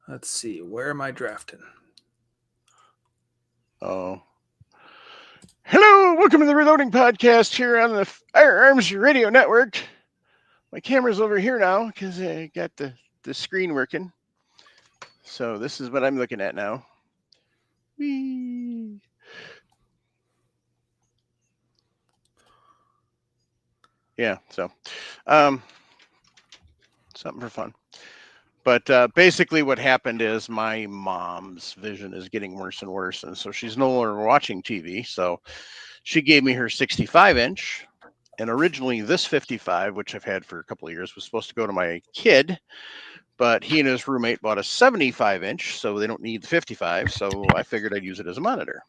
Let's see. Where am I drafting? Oh. Hello, welcome to the Reloading Podcast here on the Firearms Radio Network. My camera's over here now because I got the screen working. So this is what I'm looking at now. Whee. Yeah, so something for fun. But basically, what happened is my mom's vision is getting worse and worse, and so she's no longer watching TV. So she gave me her 65-inch, and originally this 55, which I've had for a couple of years, was supposed to go to my kid, but he and his roommate bought a 75-inch, so they don't need the 55. So I figured I'd use it as a monitor.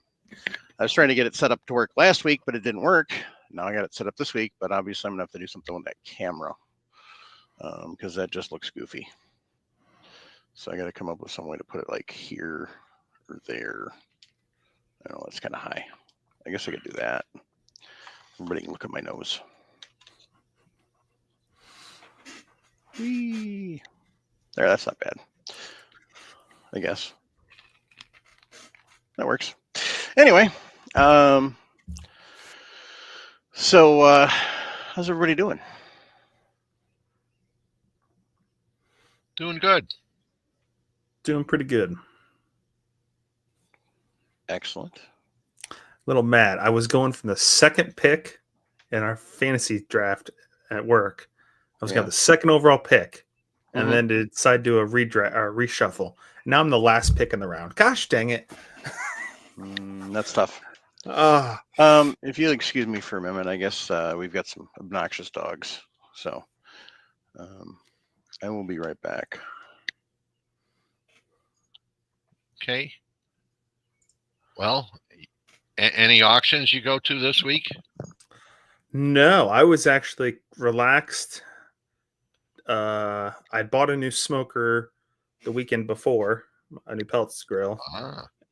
I was trying to get it set up to work last week, but it didn't work. Now I got it set up this week, but obviously I'm gonna have to do something with that camera because that just looks goofy. So I got to come up with some way to put it like here or there. I don't know, it's kind of high. I guess I could do that. Everybody can look at my nose. Whee. There, that's not bad. I guess. That works. Anyway, so how's everybody doing? Doing good. Doing pretty good. Excellent. Little mad. I was going from the second pick in our fantasy draft at work. I was going to have the second overall pick, and then to decide to do a redraft or reshuffle. Now I'm the last pick in the round. Gosh dang it! That's tough. If you'll excuse me for a minute, I guess we've got some obnoxious dogs, so I will be right back. Okay. Well, any auctions you go to this week? No, I was actually relaxed. I bought a new smoker the weekend before, a new pellets grill,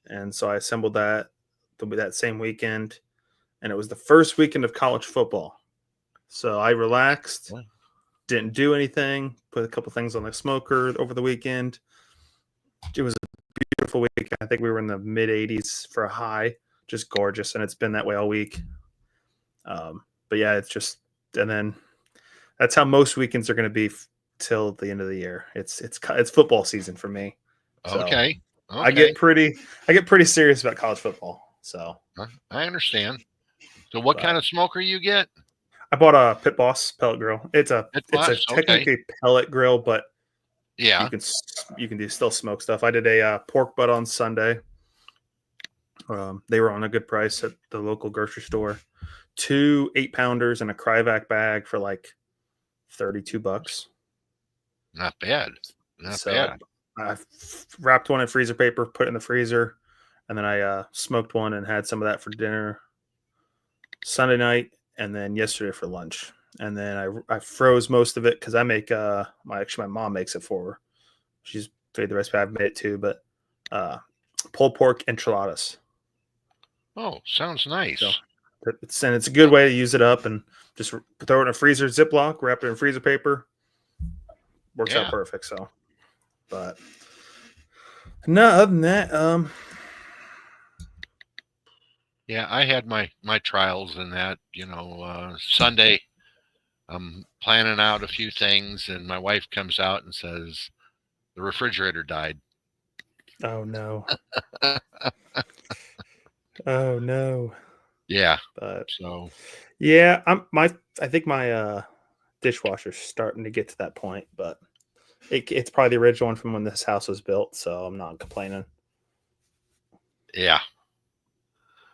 and so I assembled that same weekend, and it was the first weekend of college football. So I relaxed, didn't do anything, put a couple things on the smoker over the weekend. It was a beautiful week. I think we were in the mid 80s for a high, just gorgeous, and it's been that way all week. But yeah, it's just, and then that's how most weekends are going to be till the end of the year. It's football season for me. So okay. I get pretty serious about college football. So I understand. So what kind of smoker you get? I bought a Pit Boss pellet grill. It's a technically pellet grill, but yeah, you can do still smoke stuff. I did a pork butt on Sunday. They were on a good price at the local grocery store. 2 8-pounders and a Cryovac bag for like $32. Not bad. Not bad. I wrapped one in freezer paper, put it in the freezer, and then I smoked one and had some of that for dinner Sunday night, and then yesterday for lunch. And then I froze most of it because I make my mom makes it for her. She's made the recipe. I've made it too, but pulled pork enchiladas. Oh, sounds nice. So, it's a good way to use it up and just throw it in a freezer Ziploc, wrap it in freezer paper. Works out perfect. So, but no, other than that, yeah, I had my trials in that. Sunday, I'm planning out a few things, and my wife comes out and says the refrigerator died. Oh no! Oh no! Yeah. But so yeah, I think my dishwasher's starting to get to that point, but it's probably the original one from when this house was built, so I'm not complaining. Yeah.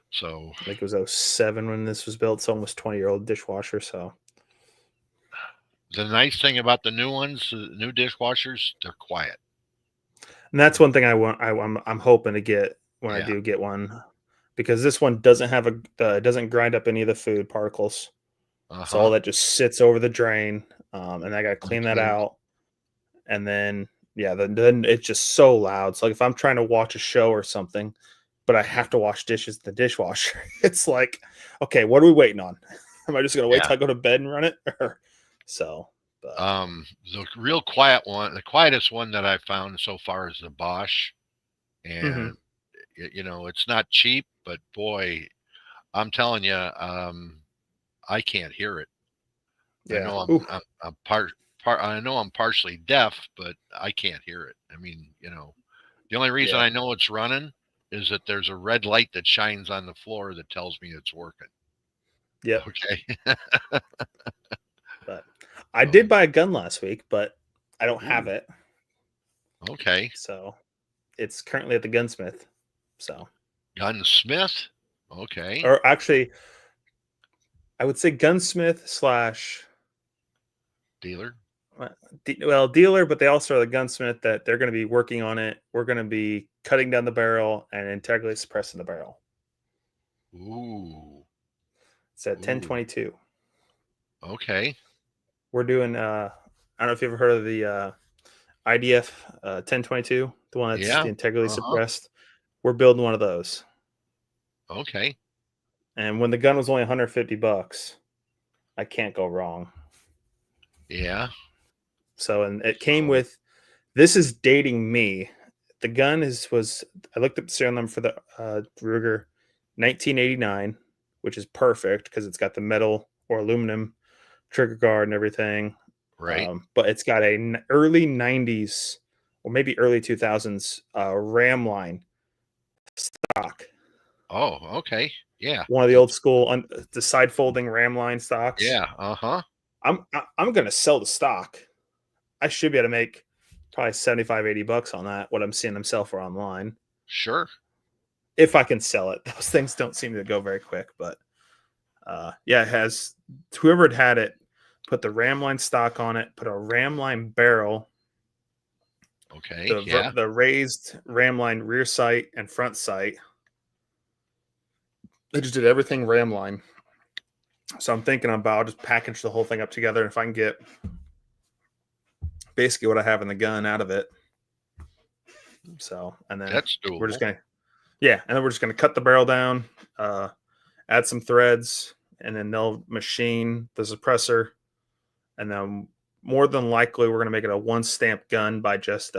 So I think it was 07 when this was built, so almost 20-year-old dishwasher. So the nice thing about the new ones, the new dishwashers, they're quiet. And that's one thing I'm hoping to get when I do get one, because this one doesn't have doesn't grind up any of the food particles. So all that just sits over the drain, and I got to clean that out. And then then it's just so loud. So like if I'm trying to watch a show or something, but I have to wash dishes in the dishwasher, it's like, okay, what are we waiting on? Am I just gonna wait till I go to bed and run it? So But The real quiet one, the quietest one that I've found so far is the Bosch. And, it's not cheap, but boy, I'm telling you, I can't hear it. I yeah. know Ooh. I'm I know I'm partially deaf, but I can't hear it. I mean, the only reason Yeah. I know it's running is that there's a red light that shines on the floor that tells me it's working. Yep. Okay. But I did buy a gun last week, but I don't have Ooh. it. Okay. So it's currently at the gunsmith. So Gunsmith. Okay. or actually, I would say gunsmith / Dealer. dealer, but they also are the gunsmith that they're going to be working on it. We're going to be cutting down the barrel and integrally suppressing the barrel. Ooh. It's at 1022. Okay. We're doing I don't know if you've ever heard of the IDF 1022, the one that's the integrally suppressed. We're building one of those. Okay. And when the gun was only $150, I can't go wrong. Yeah. So, and it came with, this is dating me. The gun was I looked up the serial number for the Ruger 1989, which is perfect because it's got the metal or aluminum trigger guard and everything. Right. But it's got a early 90s or maybe early 2000s ram line stock. Oh, okay. Yeah. One of the old school, the side folding ram line stocks. Yeah. I'm going to sell the stock. I should be able to make probably $75-$80 on that, what I'm seeing them sell for online. Sure. If I can sell it. Those things don't seem to go very quick, but yeah, it has, whoever had it, put the Ramline stock on it, put a Ramline barrel. Okay. The raised Ramline rear sight and front sight. They just did everything Ramline. So I'm thinking about just package the whole thing up together. If I can get basically what I have in the gun out of it. So, and then that's doable. We're just going to cut the barrel down, add some threads, and then they'll machine the suppressor. And then more than likely, we're going to make it a one stamp gun by just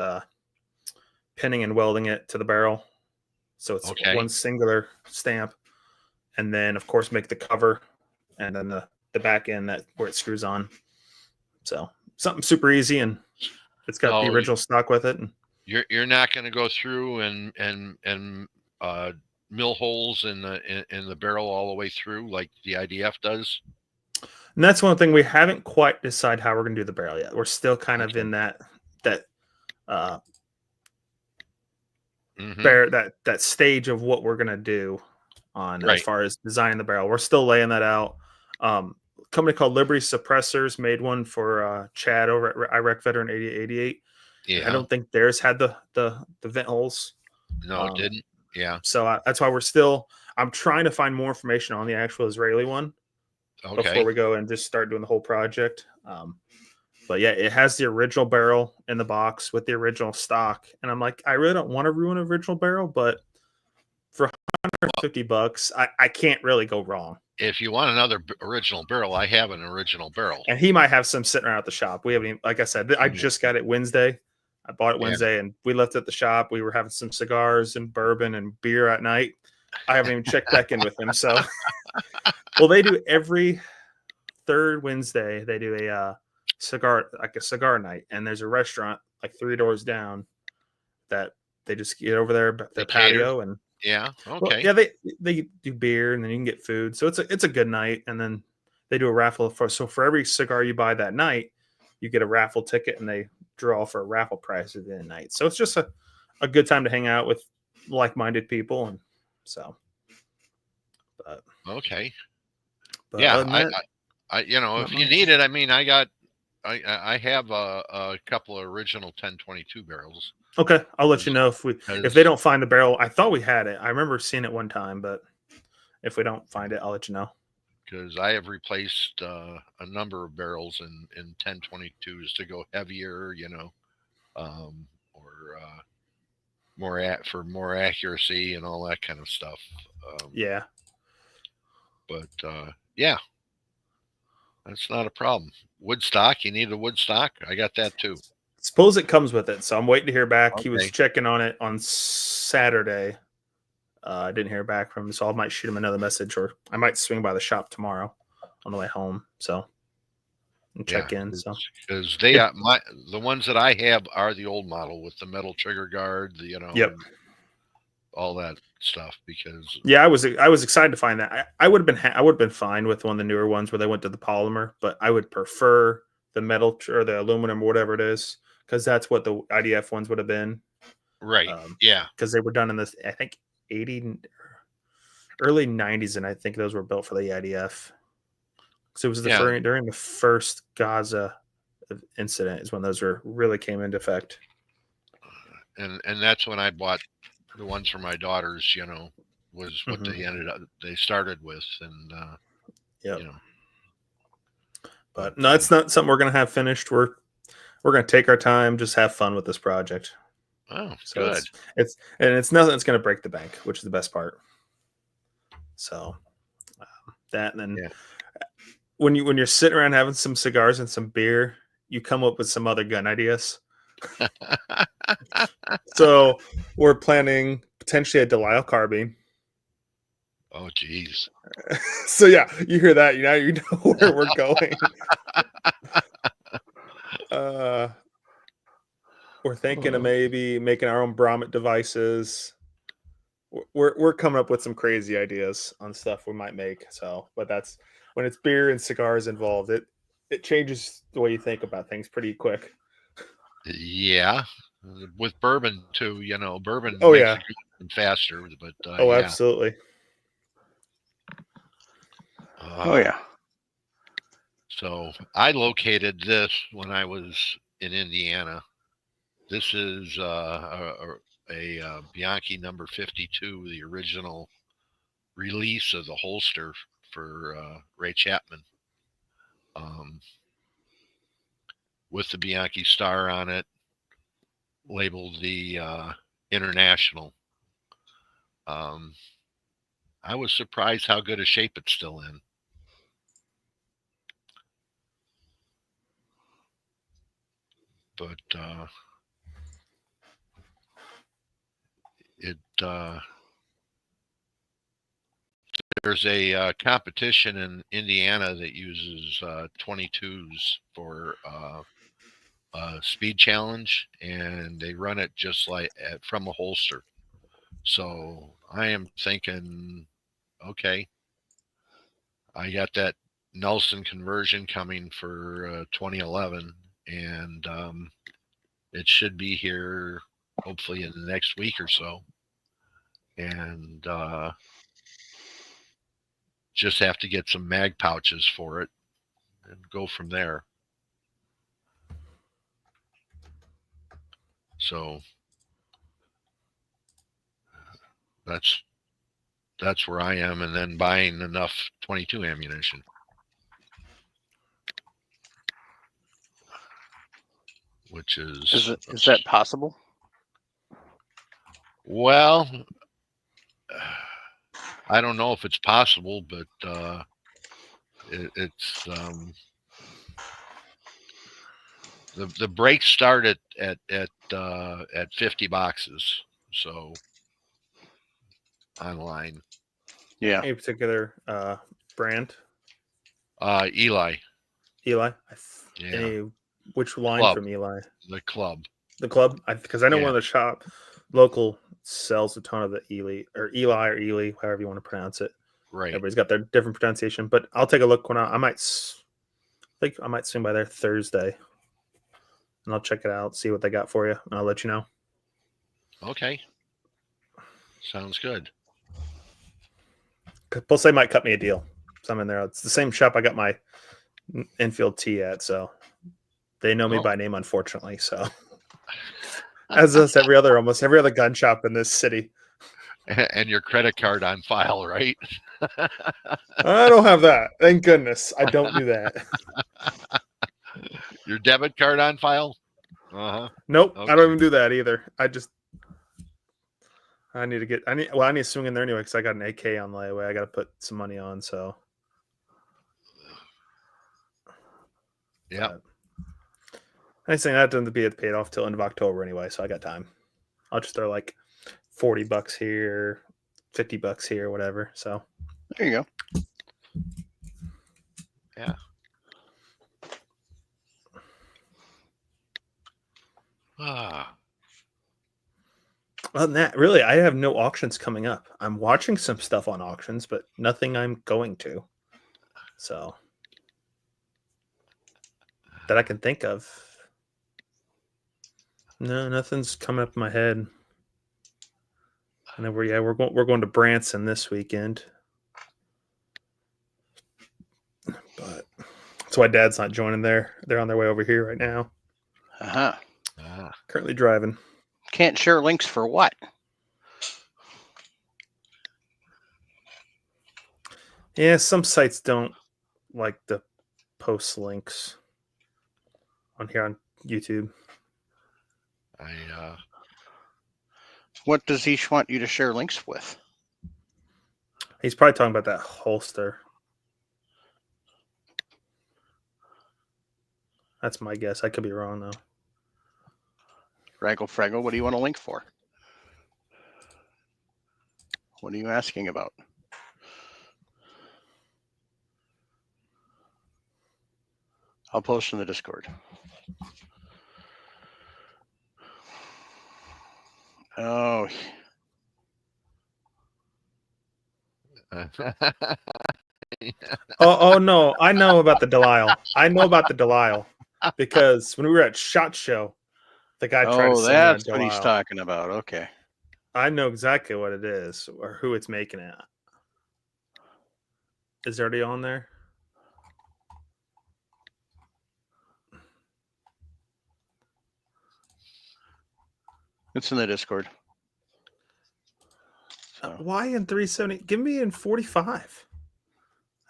pinning and welding it to the barrel. So it's one singular stamp. And then, of course, make the cover and then the back end where it screws on. So something super easy, and it's got the original stock with it. And you're not going to go through and mill holes in the barrel all the way through like the IDF does. And that's one thing we haven't quite decided how we're going to do the barrel yet. We're still kind of in that that stage of what we're going to do on as far as designing the barrel. We're still laying that out. A company called Liberty Suppressors made one for Chad over at Iraq Veteran 8888. Yeah, I don't think theirs had the vent holes. No, it didn't. Yeah. So that's why I'm trying to find more information on the actual Israeli one before we go and just start doing the whole project. But yeah, it has the original barrel in the box with the original stock. And I'm like, I really don't want to ruin an original barrel, but for $150, I can't really go wrong. If you want another original barrel, I have an original barrel. And he might have some sitting around at the shop. We haven't even, like I said, I just got it Wednesday. I bought it Wednesday and we left it at the shop. We were having some cigars and bourbon and beer at night. I haven't even checked back in with him. So, well, they do every third Wednesday. They do a cigar night, and there's a restaurant like 3 doors down that they just get over there, their patio, and they do beer, and then you can get food. So it's a good night, and then they do a raffle for every cigar you buy that night, you get a raffle ticket, and they draw for a raffle prize at the end of the night. So it's just a good time to hang out with like-minded people, and so. But yeah, I if you need it, I mean, I have a couple of original 1022 barrels. Okay, I'll let you know if they don't find the barrel. I thought we had it. I remember seeing it one time, but if we don't find it, I'll let you know. Because I have replaced a number of barrels in 1022s to go heavier, or for more accuracy and all that kind of stuff. Yeah. But yeah. That's not a problem. Woodstock, you need a Woodstock? I got that too. Suppose it comes with it, so I'm waiting to hear back. Okay. He was checking on it on Saturday. I didn't hear back from him, so I might shoot him another message, or I might swing by the shop tomorrow on the way home. So and check in. So because they are the ones that I have are the old model with the metal trigger guard, Yep. all that stuff. Because yeah, I was excited to find that. I would have been fine with one of the newer ones where they went to the polymer, but I would prefer the metal or the aluminum or whatever it is, because that's what the IDF ones would have been. right, yeah, because they were done in this, I think, early 90s, and I think those were built for the IDF. So it was during the first Gaza incident is when those really came into effect. And that's when I bought the ones for my daughters. Was what they started with, and yeah. But no, it's not something we're gonna have finished. We're gonna take our time, just have fun with this project. Oh, so good. It's nothing that's gonna break the bank, which is the best part. So that, and then when you're sitting around having some cigars and some beer, you come up with some other gun ideas. So we're planning potentially a Delisle carbine. Oh, geez. So yeah, you hear that, you know where we're going. We're thinking of maybe making our own Brommet devices. We're coming up with some crazy ideas on stuff we might make. So, but that's when it's beer and cigars involved, it changes the way you think about things pretty quick. Yeah, with bourbon too. Bourbon Oh, makes yeah. it good faster. But oh, yeah. Absolutely. Oh yeah. So I located this when I was in Indiana. This is a Bianchi number 52, the original release of the holster for Ray Chapman, with the Bianchi star on it, labeled the International. I was surprised how good a shape it's still in. But there's a competition in Indiana that uses 22s for speed challenge, and they run it just like from a holster. So I am thinking, okay, I got that Nelson conversion coming for 2011, and it should be here hopefully in the next week or so, and just have to get some mag pouches for it and go from there. So that's where I am, and then buying enough 22 ammunition. Which is that possible? Well, I don't know if it's possible, but it's the breaks start at 50 boxes. So online. Yeah. Any particular brand? Eli. Eli? Yeah. Which line Club. from Eli? The Club. The Club? Because I know one of the shop local sells a ton of the Eli, or Ely, however you want to pronounce it. Right. Everybody's got their different pronunciation, but I'll take a look when I might swing by there Thursday, and I'll check it out, see what they got for you, and I'll let you know. Okay. Sounds good. Plus, they might cut me a deal. So I'm in there. It's the same shop I got my Enfield T at, so they know me by name, unfortunately. So, as does almost every other gun shop in this city. And your credit card on file, right? I don't have that. Thank goodness. I don't do that. Your debit card on file? Nope. Okay. I don't even do that either. I need to swing in there anyway because I got an AK on layaway. I got to put some money on. So Yeah. Nice thing that doesn't be paid off till end of October anyway, so I got time. I'll just throw like $40 here, $50 here, whatever. So There you go. Yeah. Ah. other than that, really, I have no auctions coming up. I'm watching some stuff on auctions, but nothing I'm going to. So that I can think of. No, nothing's coming up in my head. And then we're going to Branson this weekend. But that's why Dad's not joining there. They're on their way over here right now. Uh-huh. Currently driving. Can't share links for what? Yeah, some sites don't like to post links on here on YouTube. What does he want you to share links with? He's probably talking about that holster. That's my guess. I could be wrong though. Raggle Fraggle, what do you want a link for? What are you asking about? I'll post in the Discord. Oh. Oh no, I know about the Delisle. I know about the Delisle because when we were at SHOT Show, the guy tried to sell me on that's what he's Delisle. talking about. Okay. I know exactly what it is or who it's making it. Is it already on there? It's in the Discord. So. Why in 370? Give me in 45.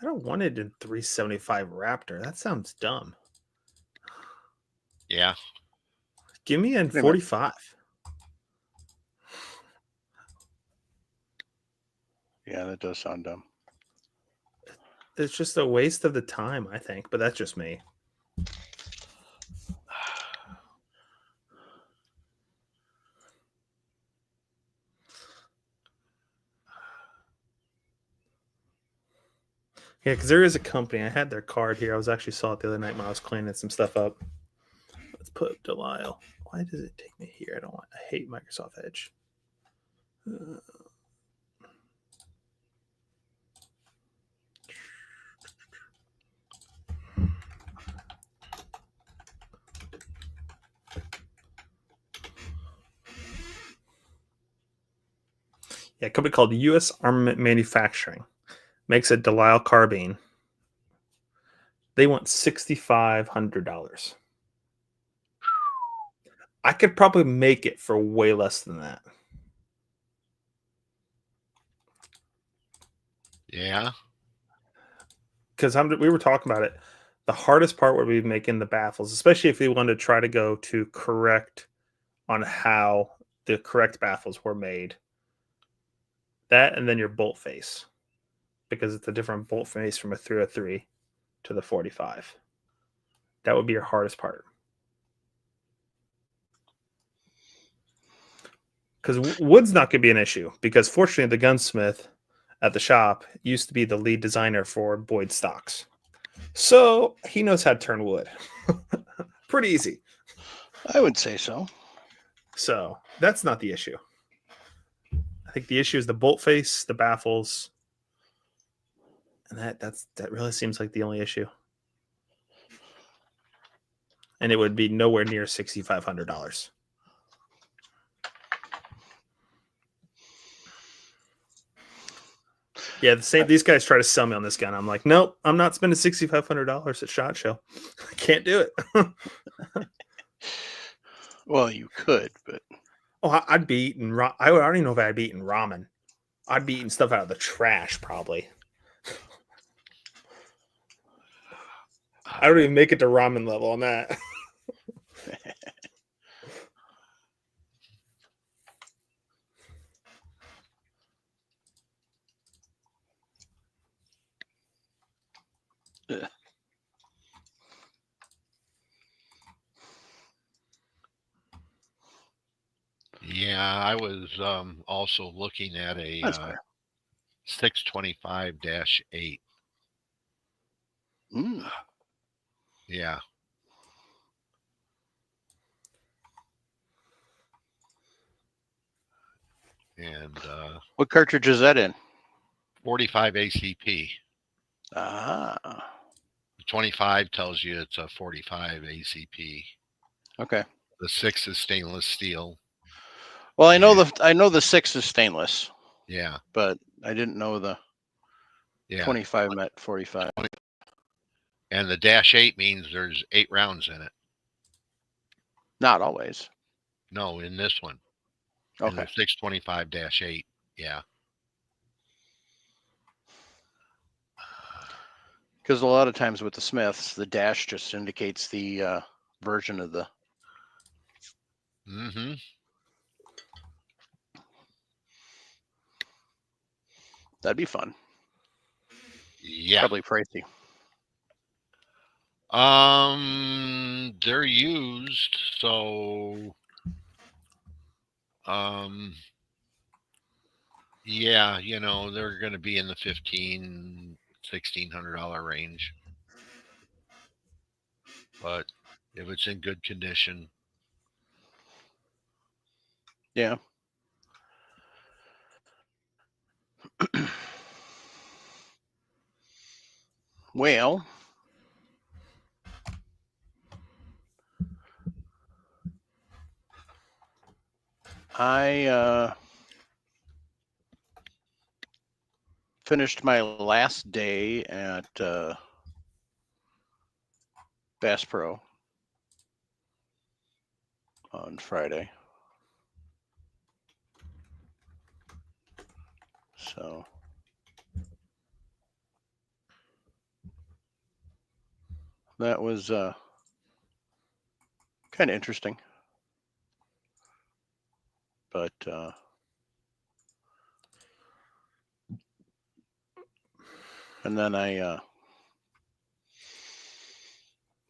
I don't want it in 375 Raptor. That sounds dumb. Yeah. Give me in 45. Yeah, that does sound dumb. It's just a waste of the time, I think, but that's just me. Yeah, because there is a company. I had their card here. I actually saw it the other night when I was cleaning some stuff up. Let's put up Delisle. Why does it take me here? I hate Microsoft Edge. Yeah, a company called U.S. Armament Manufacturing makes a Delisle carbine. They want $6,500. I could probably make it for way less than that. Yeah. Because we were talking about it. The hardest part would be making the baffles, especially if we wanted to try to go to correct on how the correct baffles were made. That and then your bolt face, because it's a different bolt face from a 303 to the 45. That would be your hardest part. Because wood's not going to be an issue, because fortunately the gunsmith at the shop used to be the lead designer for Boyd stocks. So he knows how to turn wood. Pretty easy. I would say so. So that's not the issue. I think the issue is the bolt face, the baffles, and that really seems like the only issue. And it would be nowhere near $6,500. Yeah, these guys try to sell me on this gun. I'm like, nope, I'm not spending $6,500 at SHOT Show. I can't do it. Well, you could, but I'd be eating. I don't even know if I'd be eating ramen. I'd be eating stuff out of the trash, probably. I don't even make it to ramen level on that. Yeah, I was also looking at a That's fair. 625-8. Mm. Yeah. And What cartridge is that in? 45 ACP. Ah. 25 tells you it's a 45 ACP. Okay. The 6 is stainless steel. Well, I know Yeah. I know the 6 is stainless, Yeah. but I didn't know the Yeah. 25 met 45. And the -8 means there's 8 rounds in it. Not always. No, in this one. In Okay. the 625-8. Yeah. Because a lot of times with the Smiths, the dash just indicates the version of the. Mm-hmm. That'd be fun. Yeah. Probably pricey. They're used, so yeah, they're going to be in the $1,600 range. But if it's in good condition, Yeah. Well, I finished my last day at Bass Pro on Friday. So that was kind of interesting. But and then I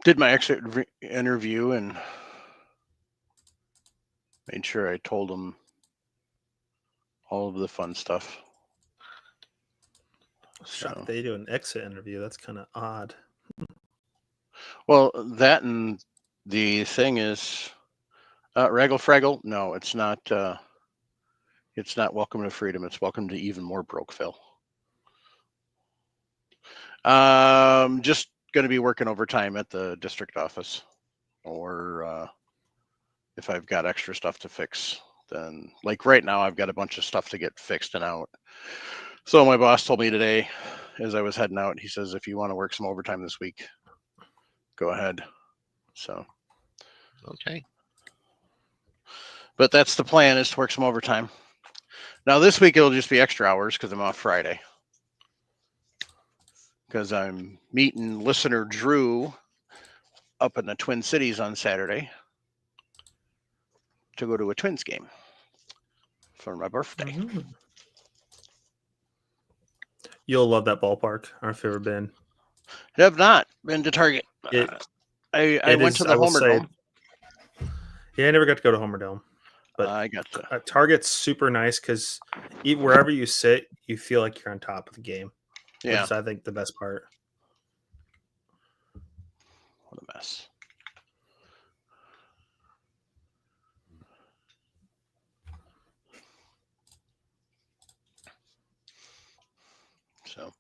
did my exit interview and made sure I told them all of the fun stuff. Shocked they do an exit interview. That's kind of odd. Well, that and the thing is, Raggle Fraggle. No, it's not. It's not Welcome to Freedom. It's Welcome to Even More Brokeville. Just going to be working overtime at the district office, or if I've got extra stuff to fix, then like right now I've got a bunch of stuff to get fixed and out. So my boss told me today, as I was heading out, he says, if you want to work some overtime this week, go ahead. So. okay. But that's the plan, is to work some overtime. Now this week it'll just be extra hours because I'm off Friday. Because I'm meeting listener Drew up in the Twin Cities on Saturday to go to a Twins game for my birthday. Mm-hmm. You'll love that ballpark. I've ever been. I have not been to Target. I went to the Homer Dome. Yeah, I never got to go to Homer Dome. But I gotcha. Target's super nice because wherever you sit, you feel like you're on top of the game. Yeah. Which is, I think, the best part. What a mess. So,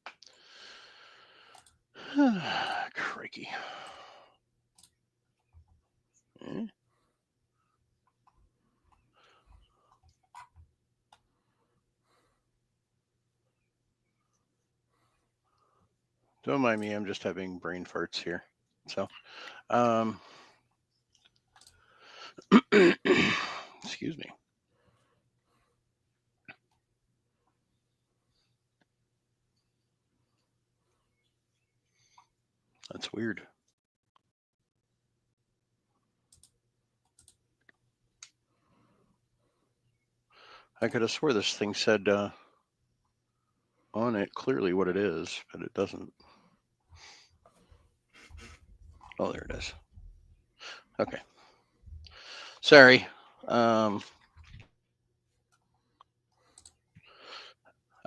crikey. Don't mind me, I'm just having brain farts here. So, excuse me. That's weird. I could have swore this thing said on it clearly what it is, but it doesn't. Oh, there it is. Okay. Sorry.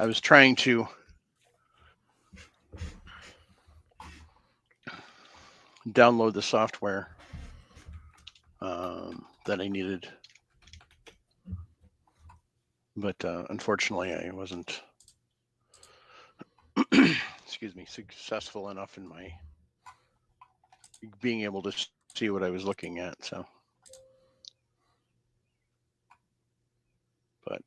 I was trying to download the software that I needed, but unfortunately I wasn't excuse me, successful enough in my being able to see what I was looking at. So, but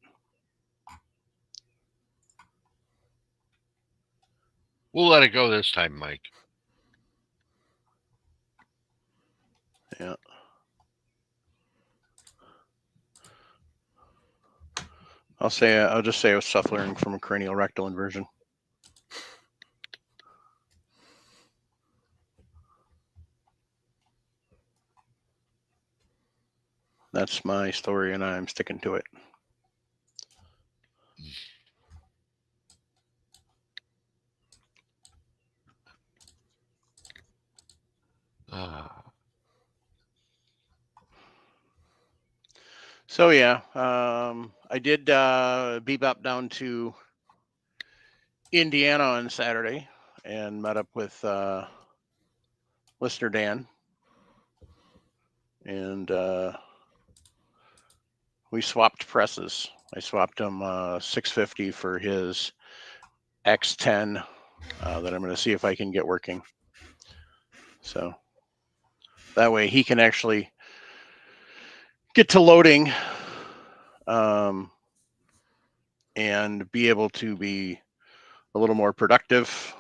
we'll let it go this time, Mike. Yeah. I'll just say I was suffering from a cranial rectal inversion. That's my story, and I'm sticking to it. So yeah, I did bebop down to Indiana on Saturday and met up with listener Dan, and we swapped presses. I swapped him 650 for his X10 that I'm going to see if I can get working. So that way he can actually get to loading and be able to be a little more productive.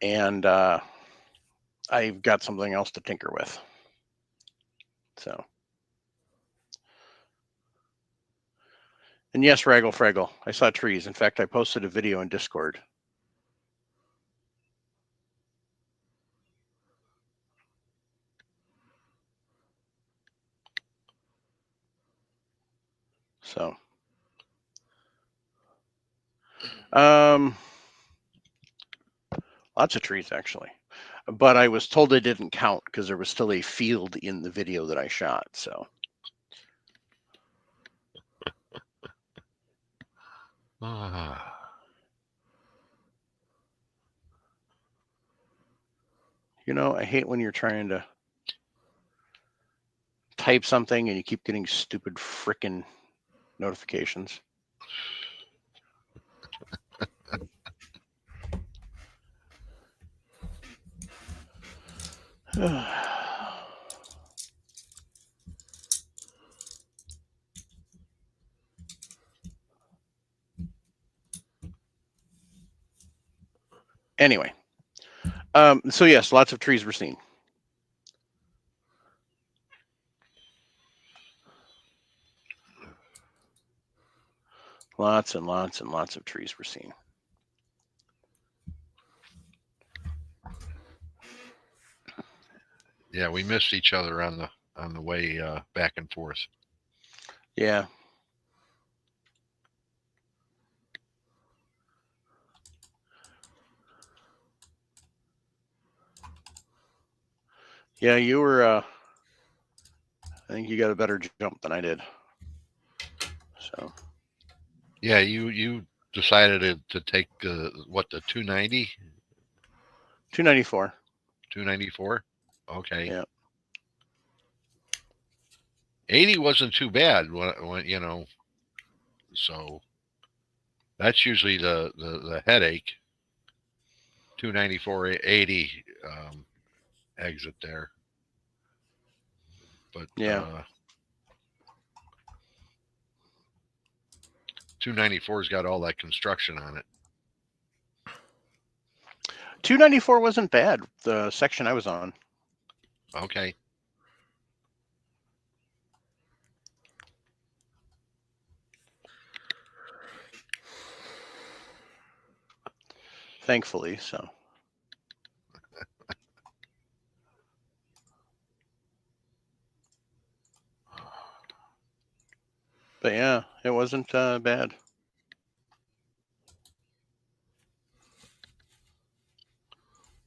And I've got something else to tinker with. So. And yes, Raggle Fraggle, I saw trees. In fact, I posted a video in Discord. So, lots of trees actually, but I was told it didn't count because there was still a field in the video that I shot. So, you know, I hate when you're trying to type something and you keep getting stupid frickin' notifications. Anyway, so yes, lots of trees were seen. Lots and lots and lots of trees were seen. Yeah, we missed each other on the way back and forth. Yeah. Yeah, you were. I think you got a better jump than I did. So. Yeah, you decided to take what, the 290? 294. 294. Okay. Yeah. 80 wasn't too bad when you know. So that's usually the headache. 294, 80 exit there. But yeah, 294's got all that construction on it. 294 wasn't bad. The section I was on. Okay. Thankfully, so. But yeah, it wasn't bad.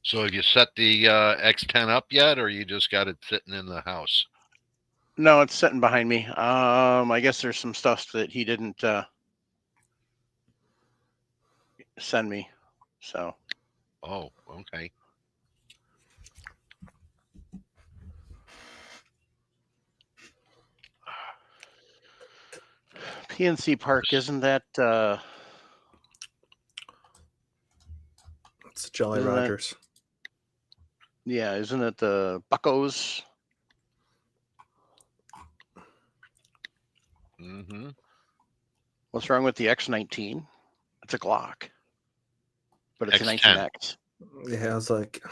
So have you set the X10 up yet, or you just got it sitting in the house? No, it's sitting behind me. I guess there's some stuff that he didn't send me. So. Oh, okay. PNC Park, isn't that It's Jolly Rogers. Yeah, isn't it the Buccos? Mm-hmm. What's wrong with the X19? It's a Glock, but it's X10. a 19X. Yeah, I was like,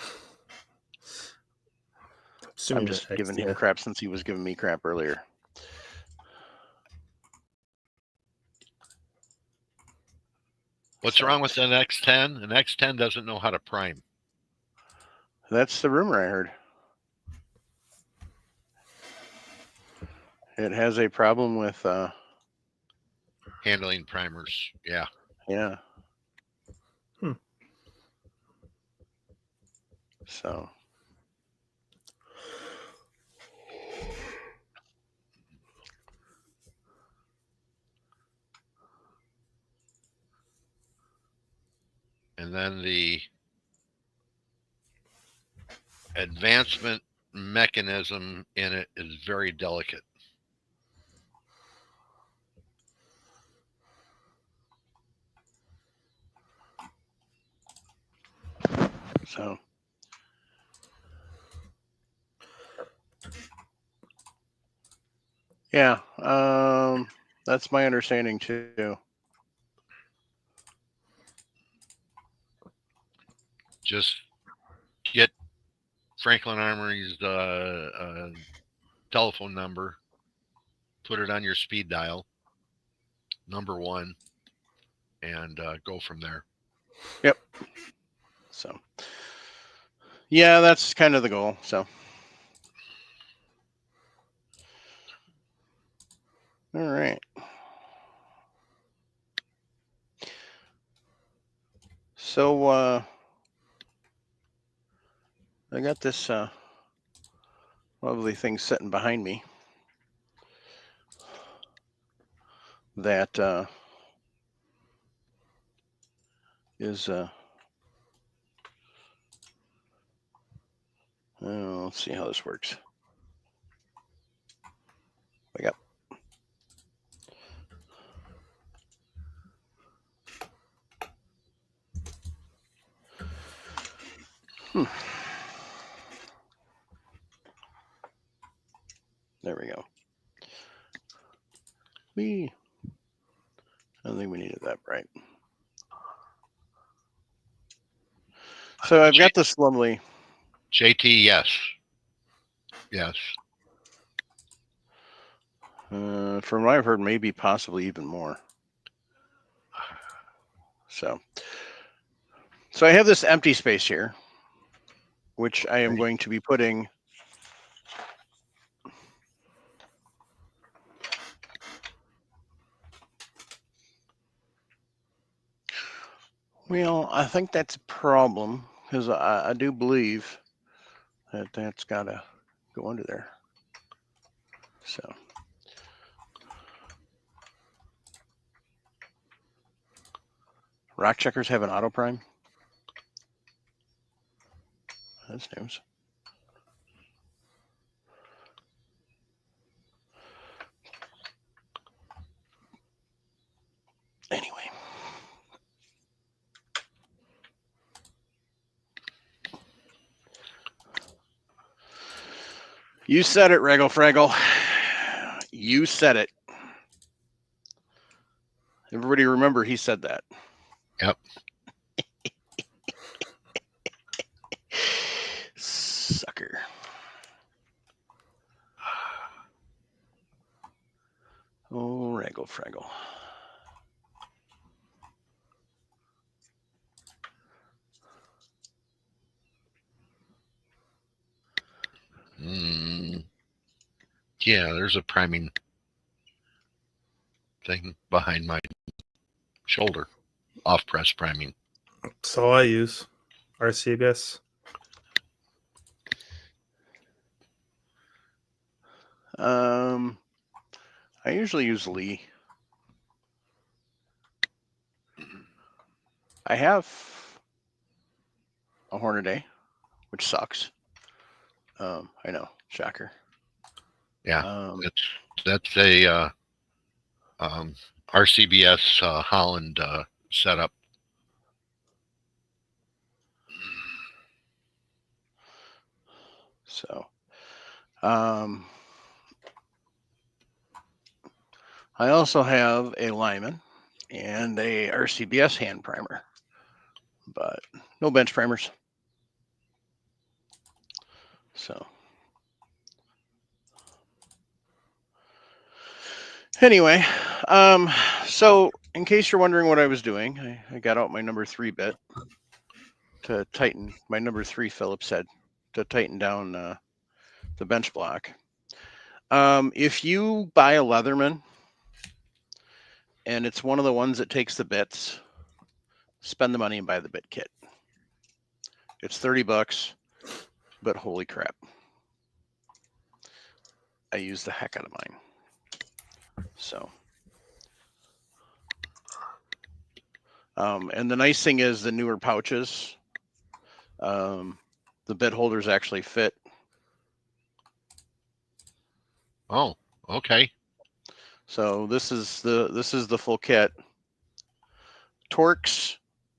I'm just giving him crap since he was giving me crap earlier. What's wrong with an X10? An X10 doesn't know how to prime. That's the rumor I heard. It has a problem with handling primers. Yeah. Yeah. So. And then the advancement mechanism in it is very delicate. So. Yeah, that's my understanding too. Just get Franklin Armory's telephone number, put it on your speed dial, number 1, and go from there. Yep. So, yeah, that's kind of the goal. So, all right. So, I got this lovely thing sitting behind me that is let's see how this works. Wake up. There we go. I don't think we needed that bright. So I've got this lovely JT, yes. Yes. From what I've heard, maybe possibly even more. So I have this empty space here, which I am going to be putting well, I think that's a problem because I do believe that that's got to go under there. So Rock Checkers have an auto prime. That's news. Anyway. You said it, Reggle Fraggle. You said it. Everybody remember he said that. Yep. Sucker. Oh, Reggle Fraggle. Yeah, there's a priming thing behind my shoulder. Off press priming. That's all I use. RCBS. I usually use Lee. I have a Hornady, which sucks. I know, shocker. Yeah, that's a RCBS Holland setup. So, I also have a Lyman and a RCBS hand primer, but no bench primers. So, anyway, so in case you're wondering what I was doing, I got out my number 3 bit to tighten my number 3 Phillips head to tighten down the bench block. If you buy a Leatherman and it's one of the ones that takes the bits, spend the money and buy the bit kit. It's $30, but holy crap. I use the heck out of mine. So, and the nice thing is the newer pouches, the bit holders actually fit. Oh, okay. So this is the full kit. Torx,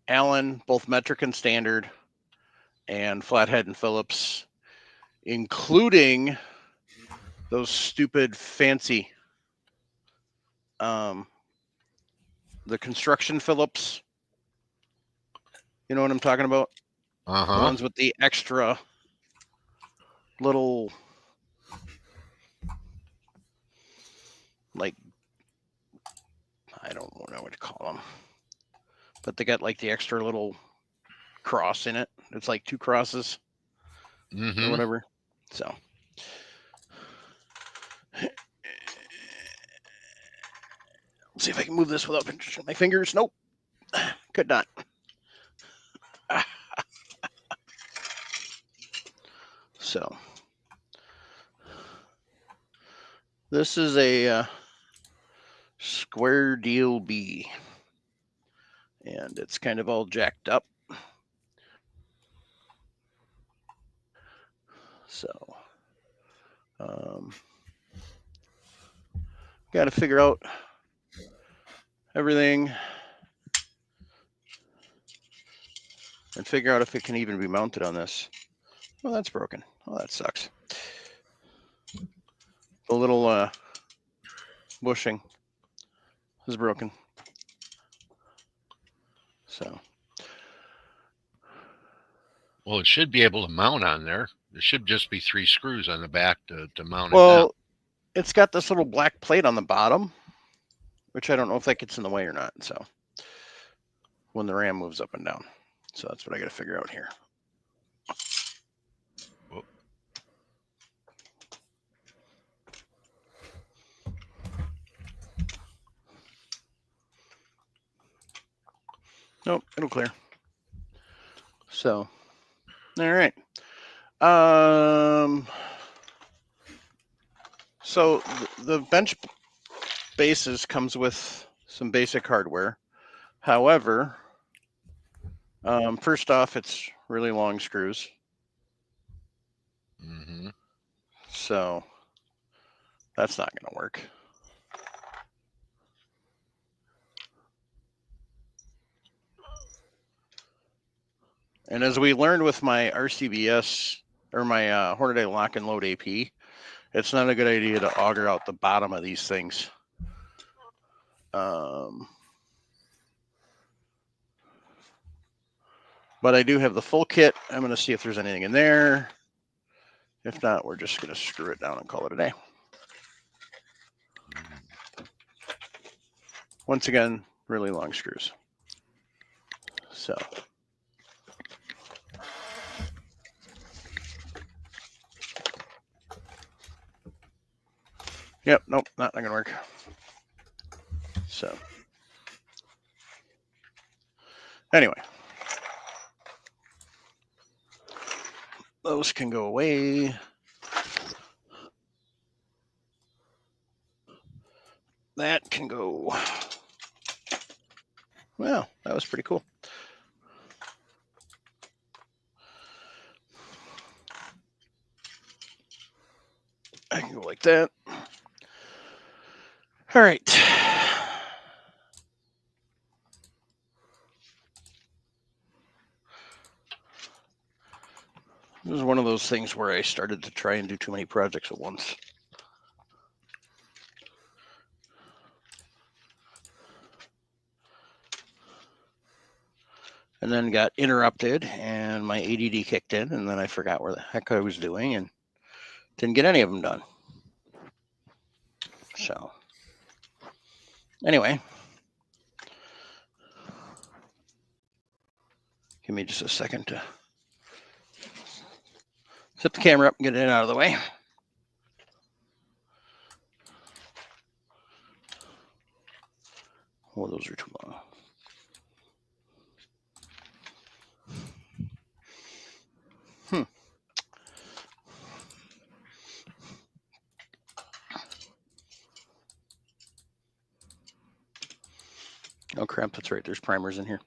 Allen, both metric and standard, and flathead and Phillips, including those stupid fancy the construction Phillips. You know what I'm talking about? Uh-huh. The ones with the extra little, like, I don't know what to call them, but they got like the extra little cross in it. It's like 2 crosses or whatever. So, let's see if I can move this without pinching my fingers. Nope, could not. So, this is a Square Deal B, and it's kind of all jacked up. So, got to figure out everything and figure out if it can even be mounted on this. Oh, that's broken. Oh, that sucks. The little bushing is broken. So, well, it should be able to mount on there. There should just be 3 screws on the back to mount it well, down. It's got this little black plate on the bottom, which I don't know if that gets in the way or not. So, when the ram moves up and down. So that's what I got to figure out here. Whoop. Nope, it'll clear. So, all right. So the bench bases comes with some basic hardware. However, first off, it's really long screws. So that's not going to work. And as we learned with my RCBS or my Hornady Lock and Load AP, it's not a good idea to auger out the bottom of these things. But I do have the full kit. I'm going to see if there's anything in there. If not, we're just going to screw it down and call it a day. Once again, really long screws. So. Yep, nope, not going to work. So. Anyway. Those can go away. That can go. Well, that was pretty cool. Go like that. All right. This is one of those things where I started to try and do too many projects at once. And then got interrupted and my ADD kicked in, and then I forgot where the heck I was doing and didn't get any of them done. So anyway, give me just a second to set the camera up and get it out of the way. Oh, those are too long. Oh crap, that's right. There's primers in here.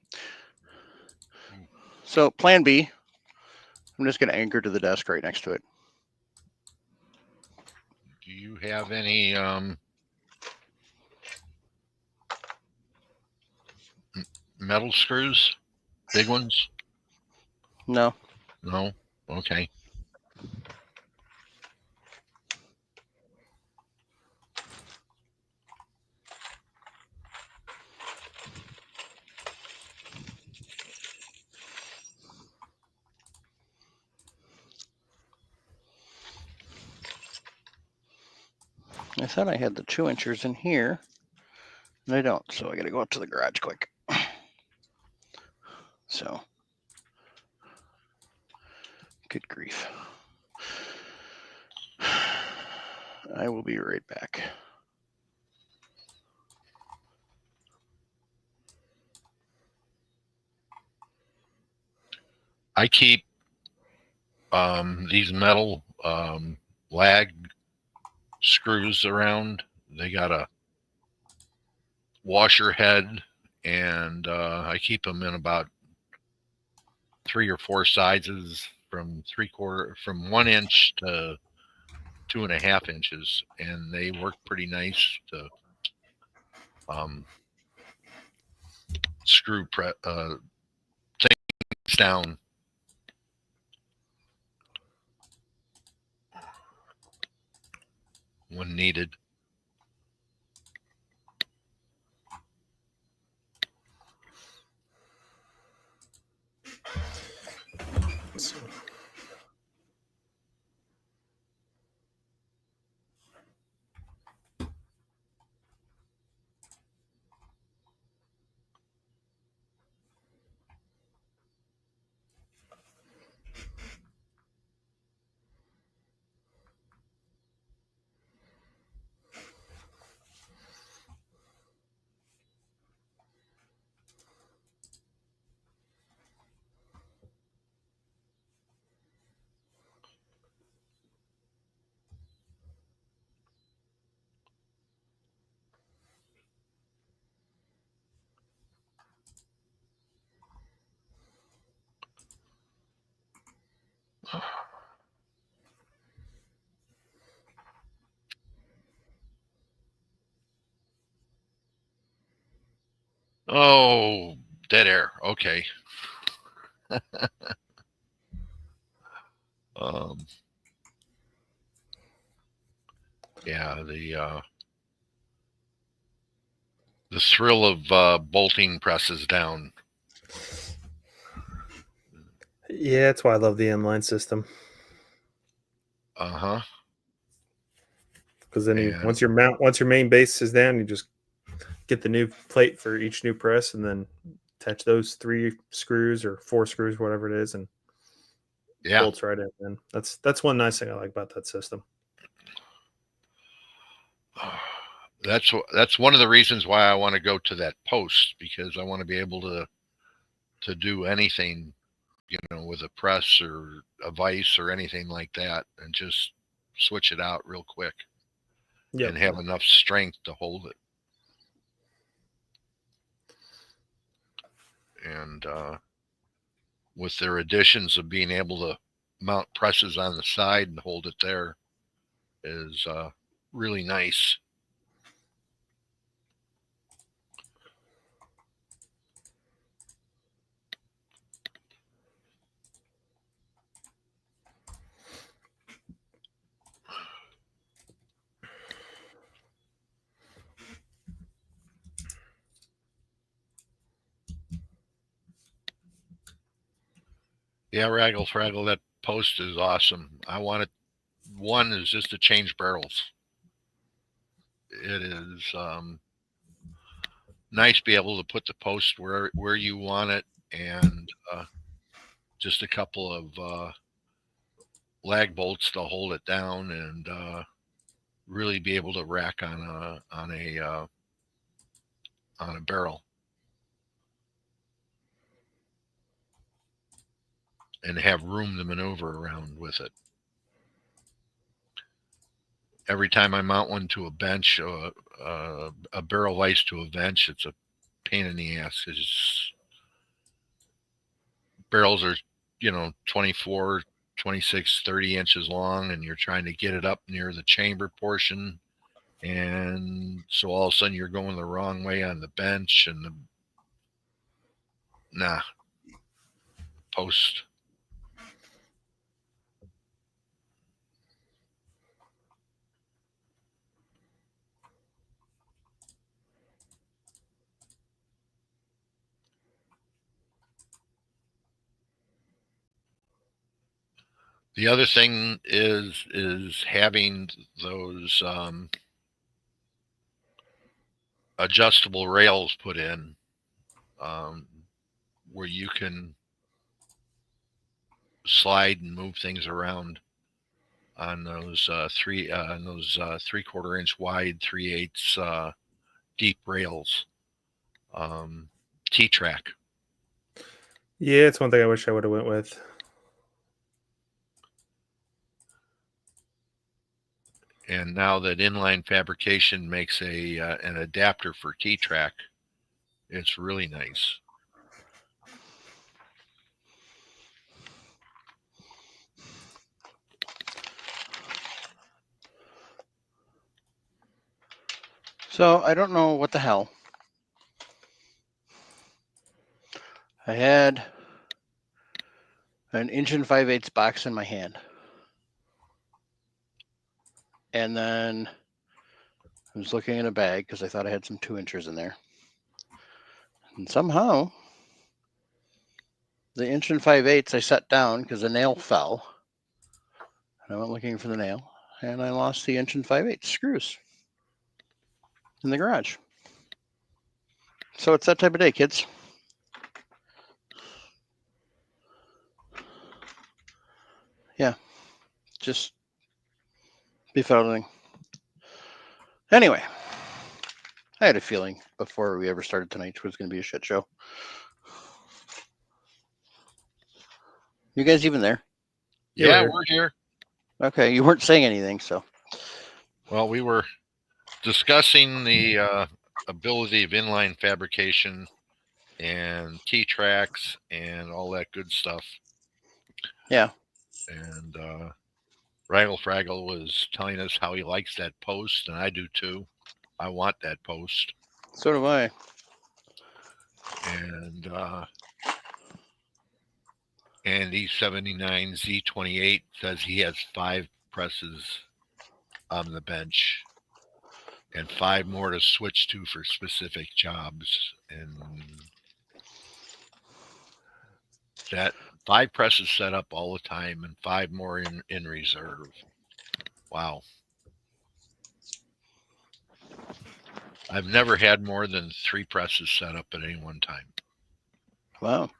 So plan B, I'm just going to anchor to the desk right next to it. Do you have any metal screws? Big ones? No. No? Okay. I thought I had the 2-inchers in here, and I don't, so I got to go up to the garage quick. So, good grief. I will be right back. I keep these metal lag screws around. They got a washer head, and I keep them in about 3 or 4 sizes from 1 inch to 2.5 inches, and they work pretty nice to screw things down. When needed. Oh, dead air. Okay. Yeah, the thrill of bolting presses down. Yeah, that's why I love the inline system. Uh-huh. Because then once your main base is down, you just get the new plate for each new press, and then attach those 3 screws or 4 screws, whatever it is, and bolts right in. And that's one nice thing I like about that system. That's one of the reasons why I want to go to that post, because I want to be able to do anything, with a press or a vise or anything like that, and just switch it out real quick. Yep. And have enough strength to hold it. And with their additions of being able to mount presses on the side and hold it there, is really nice. Yeah, Raggle Fraggle, that post is awesome. I wanted one is just to change barrels. It is nice to be able to put the post where you want it, and just a couple of lag bolts to hold it down, and really be able to rack on a barrel and have room to maneuver around with it. Every time I mount one to a bench, a barrel vise to a bench, it's a pain in the ass, because barrels are, 24, 26, 30 inches long, and you're trying to get it up near the chamber portion. And so all of a sudden you're going the wrong way on the bench, and post. The other thing is having those adjustable rails put in, where you can slide and move things around on those 3/4 inch wide, 3/8 deep rails. T-Track. Yeah, it's one thing I wish I would have went with. And now that Inline Fabrication makes an adapter for T-Track, it's really nice. So I don't know what the hell. I had an 1 5/8 box in my hand. And then I was looking in a bag because I thought I had some 2 inchers in there. And somehow the 1 5/8 I set down because the nail fell. And I went looking for the nail, and I lost the 1 5/8 screws in the garage. So it's that type of day, kids. Yeah, just befuddling. Anyway, I had a feeling before we ever started tonight it was going to be a shit show. You guys even there? Yeah, we're here. Okay, you weren't saying anything, so. Well, we were discussing the ability of inline fabrication and T-Tracks and all that good stuff. Yeah. And Raggle Fraggle was telling us how he likes that post, and I do too. I want that post. So do I. And E79Z28 says he has 5 presses on the bench and 5 more to switch to for specific jobs. And that 5 presses set up all the time and 5 more in reserve. Wow. I've never had more than 3 presses set up at any one time. Wow.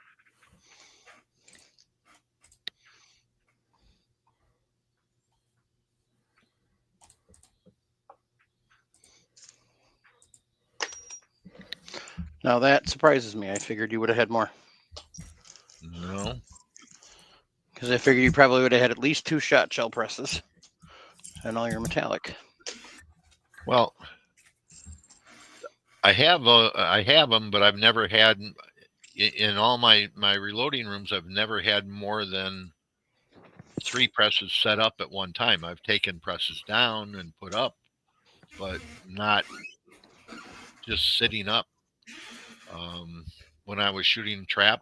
Now that surprises me. I figured you would have had more. No. Because I figured you probably would have had at least 2 shot shell presses and all your metallic. Well, I have them, but I've never had, in all my reloading rooms, I've never had more than 3 presses set up at one time. I've taken presses down and put up, but not just sitting up. When I was shooting trap,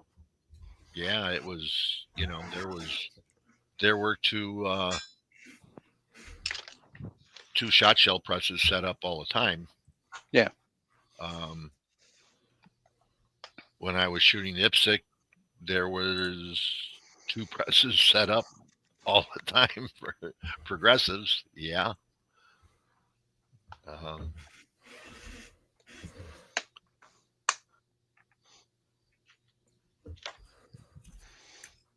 yeah, it was, there were two shot shell presses set up all the time. Yeah. When I was shooting IPSC, there was 2 presses set up all the time for progressives. Yeah.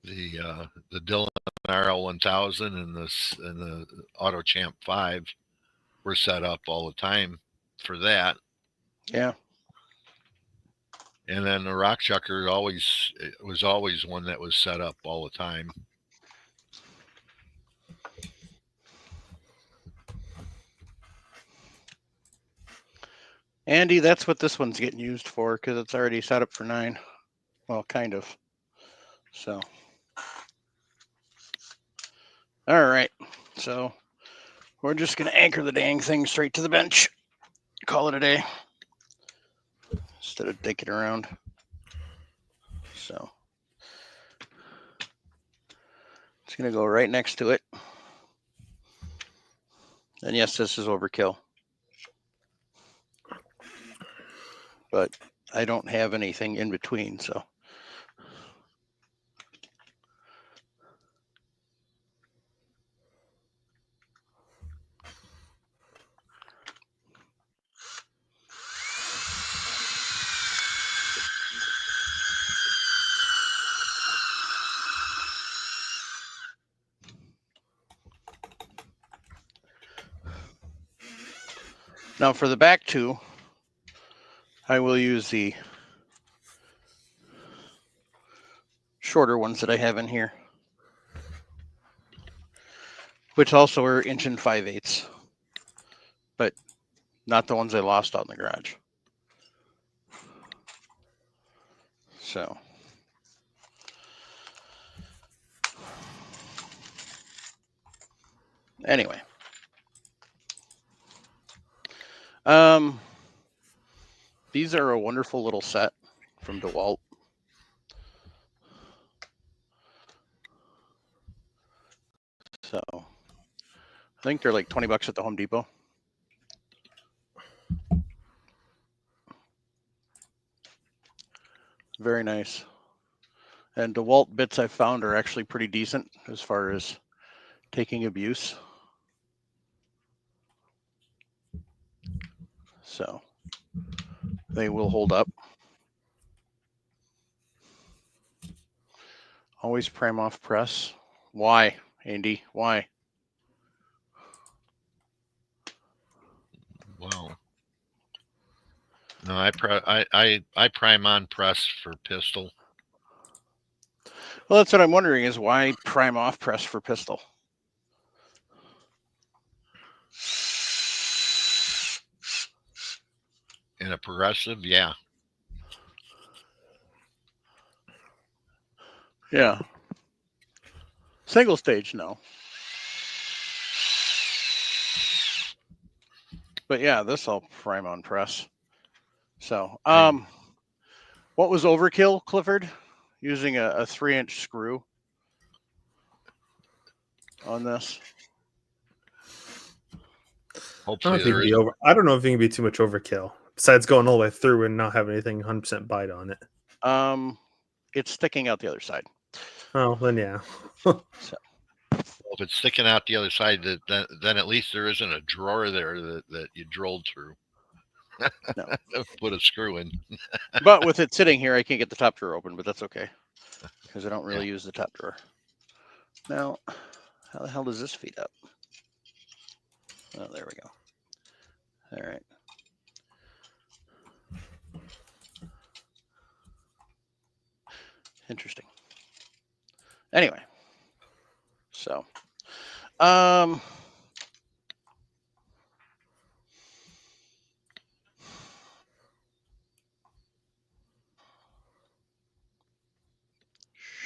The Dillon RL1000 and the Auto Champ 5 were set up all the time for that. Yeah. And then the Rock Chucker was always one that was set up all the time. Andy, that's what this one's getting used for because it's already set up for 9. Well, kind of. So. All right. So we're just going to anchor the dang thing straight to the bench. Call it a day. Instead of digging around. So. It's going to go right next to it. And yes, this is overkill. But I don't have anything in between, so. Now for the back 2, I will use the shorter ones that I have in here, which also are 1 5/8, but not the ones I lost out in the garage. So. Anyway. These are a wonderful little set from DeWalt. So I think they're like $20 at the Home Depot. Very nice. And DeWalt bits I found are actually pretty decent as far as taking abuse. So they will hold up. Always prime off press. Why, Andy? Why? Wow. No, I prime on press for pistol. Well, that's what I'm wondering is why prime off press for pistol? In a progressive, yeah. Yeah. Single stage, no. But yeah, this I'll prime on press. So, what was overkill, Clifford? Using a 3-inch screw on this. Hopefully I don't know if it can be too much overkill. Besides going all the way through and not having anything 100% bite on it. It's sticking out the other side. Oh, then yeah. Well, if it's sticking out the other side, then at least there isn't a drawer there that you drilled through. No. Put a screw in. But with it sitting here, I can't get the top drawer open, but that's okay. Because I don't really use the top drawer. Now, how the hell does this feed up? Oh, there we go. All right. Interesting. Anyway. So,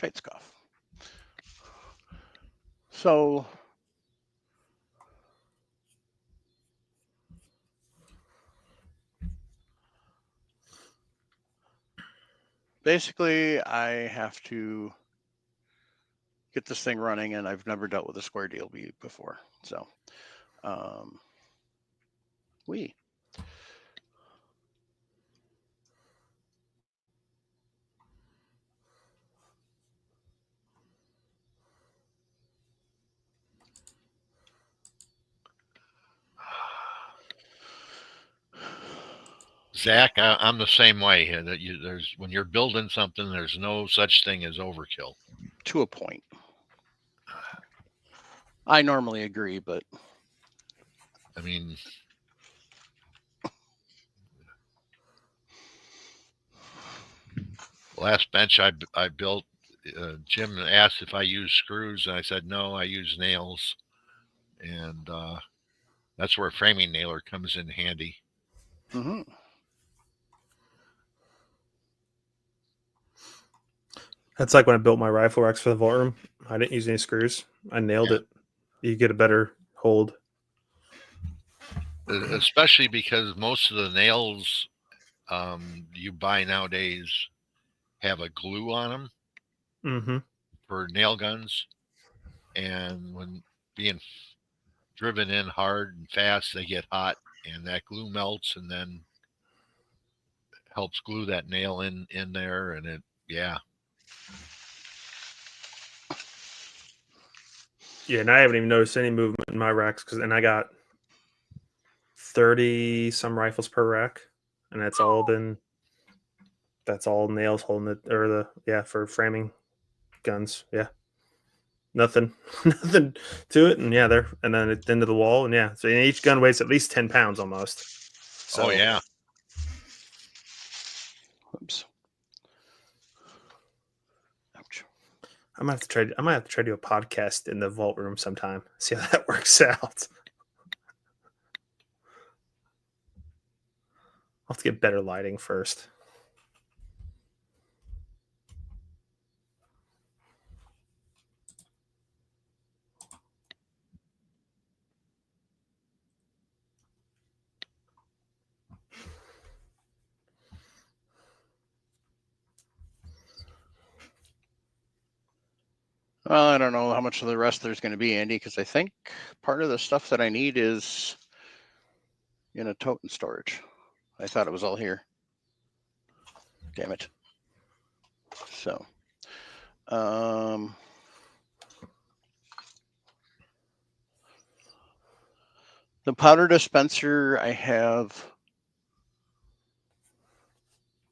Scheitzkopf. So basically, I have to get this thing running, and I've never dealt with a square deal before. So, we. Zach, I'm the same way. That there's when you're building something, there's no such thing as overkill. To a point. I normally agree, but I mean, last bench I built, Jim asked if I use screws, and I said no, I use nails, and that's where a framing nailer comes in handy. Mm-hmm. That's like when I built my rifle racks for the vault room. I didn't use any screws. I nailed it. You get a better hold. Especially because most of the nails you buy nowadays have a glue on them for nail guns. And when being driven in hard and fast, they get hot, and that glue melts and then helps glue that nail in there. And it, yeah. Yeah, and I haven't even noticed any movement in my racks and I got 30 some rifles per rack, and that's all nails holding it, or for framing guns. Yeah, nothing nothing to it, and and then it's into the wall, and so each gun weighs at least 10 pounds almost. So, oh yeah. Oops. Ouch. I might have to try to do a podcast in the vault room sometime. See how that works out. I'll have to get better lighting first. Well, I don't know how much of the rest there's going to be, Andy, because I think part of the stuff that I need is in a tote and storage. I thought it was all here. Damn it. So, the powder dispenser I have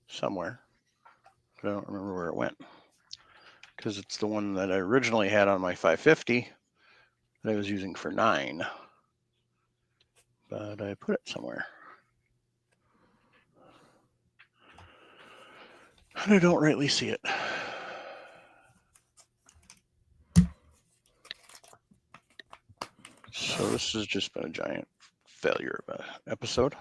somewhere. I don't remember where it went, because it's the one that I originally had on my 550 that I was using for 9. But I put it somewhere. And I don't rightly see it. So this has just been a giant failure of an episode.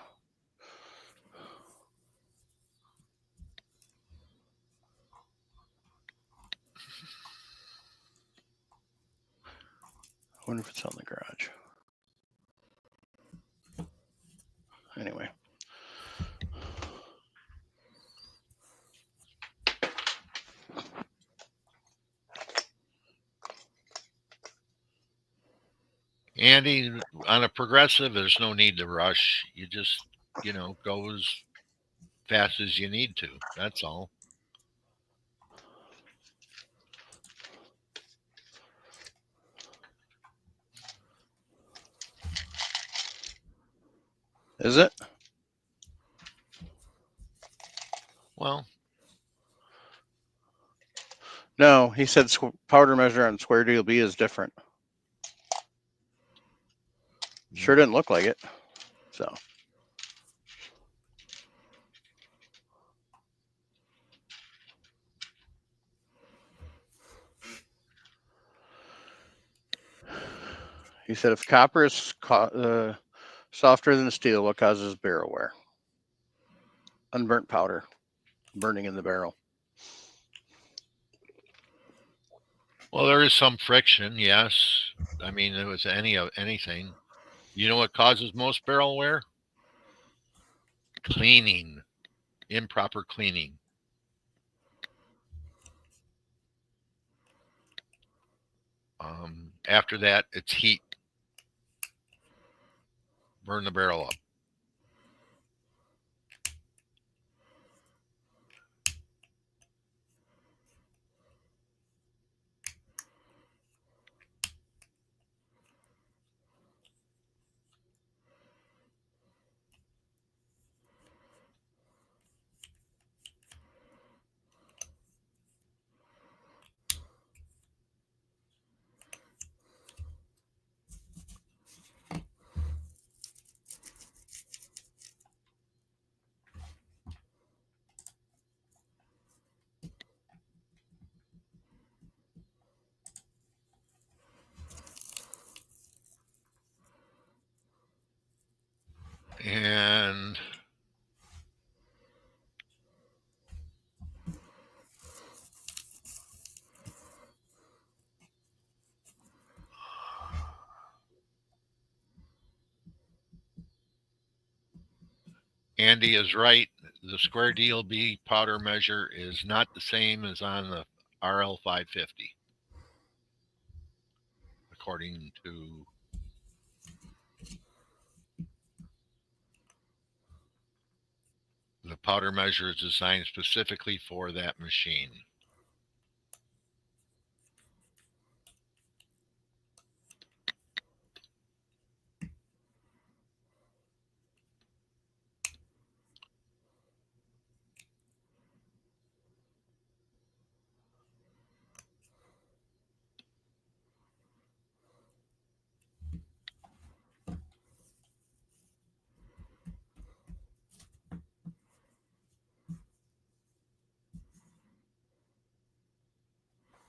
I wonder if it's on the garage. Anyway. Andy, on a progressive, there's no need to rush. You just, go as fast as you need to. That's all. Is it? Well, no, he said powder measure on Square Deal B is different. Sure didn't look like it. So. He said if copper is softer than steel, what causes barrel wear? Unburnt powder burning in the barrel. Well, there is some friction, yes. I mean, there was anything. You know what causes most barrel wear? Cleaning, improper cleaning. After that, it's heat. Burn the barrel up. And Andy is right. The square DLB powder measure is not the same as on the RL 550, according to the powder measure is designed specifically for that machine.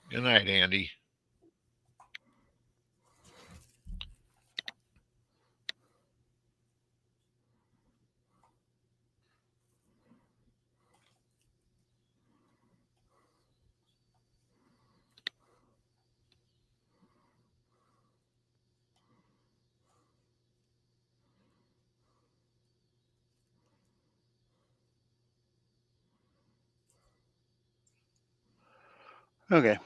Good night, Andy. Okay.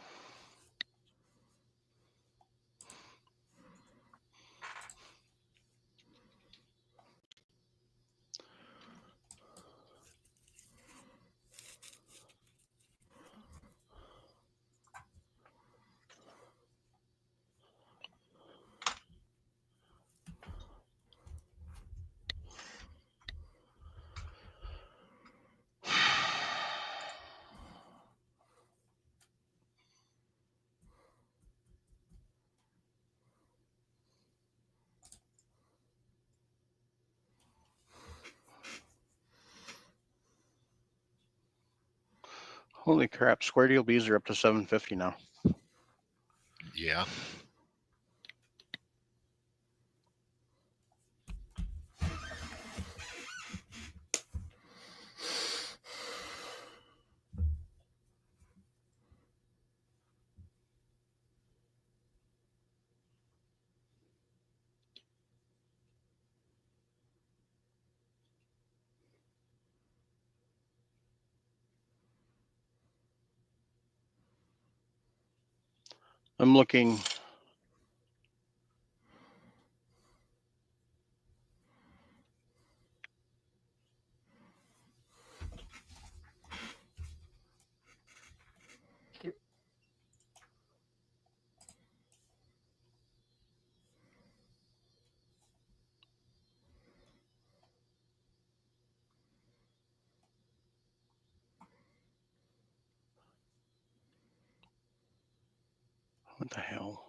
Holy crap! Square deal Bs are up to 750 now. Yeah. I'm looking. What the hell?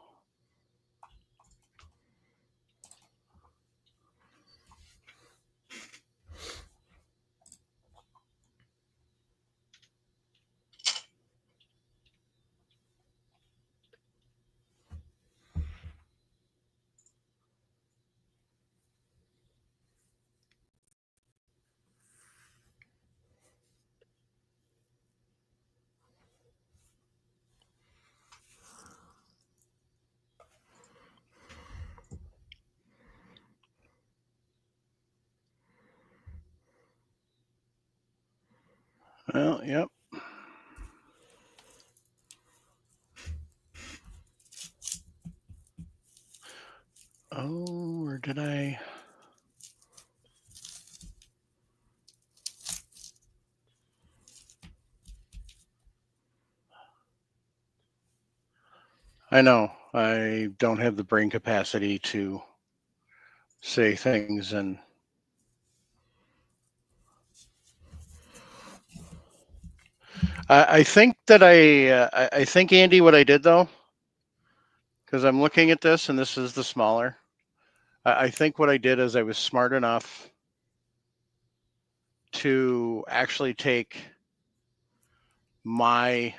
Well, yep. Oh, or did I? I know I don't have the brain capacity to say things and I think that I think, Andy, what I did though, because I'm looking at this and this is the smaller. I think what I did is I was smart enough to actually take my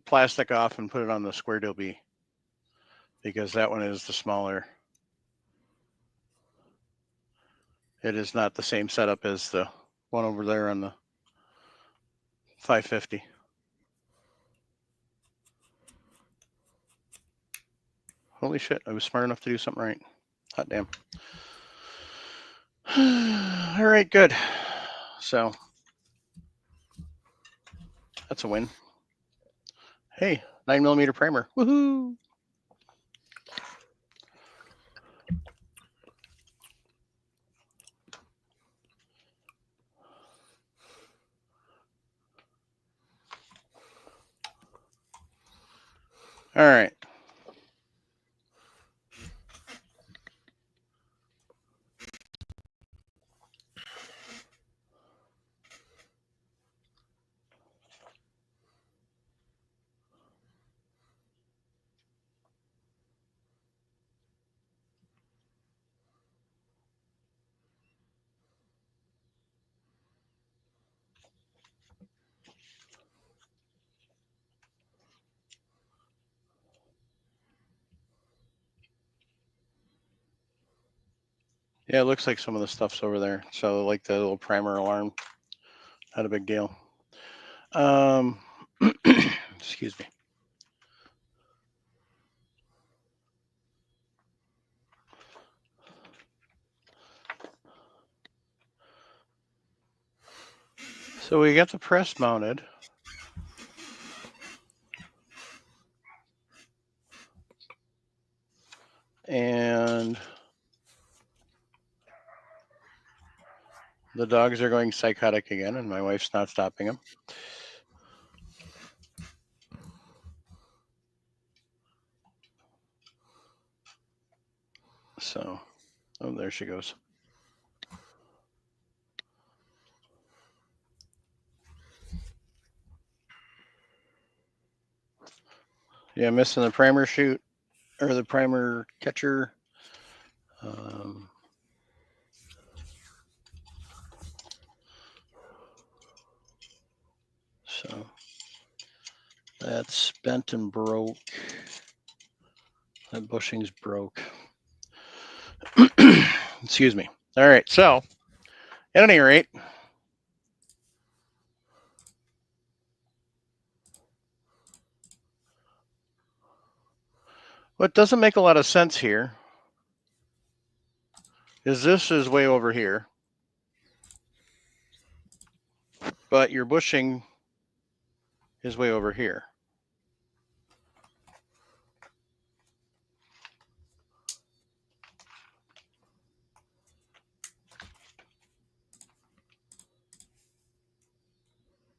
plastic off and put it on the Square Deal B, because that one is the smaller. It is not the same setup as the one over there on the 550. Holy shit, I was smart enough to do something right. Hot damn. All right, good. So that's a win. Hey, 9mm primer. Woohoo! All right. Yeah, it looks like some of the stuff's over there. So like the little primer alarm, not a big deal. Excuse me. So we got the press mounted. And the dogs are going psychotic again, and my wife's not stopping them. So, oh, there she goes. Yeah, missing the primer shoot, or the primer catcher. So that's bent and broke. That bushing's broke. Excuse me. All right, so at any rate, what doesn't make a lot of sense here is this is way over here, but your bushing is way over here.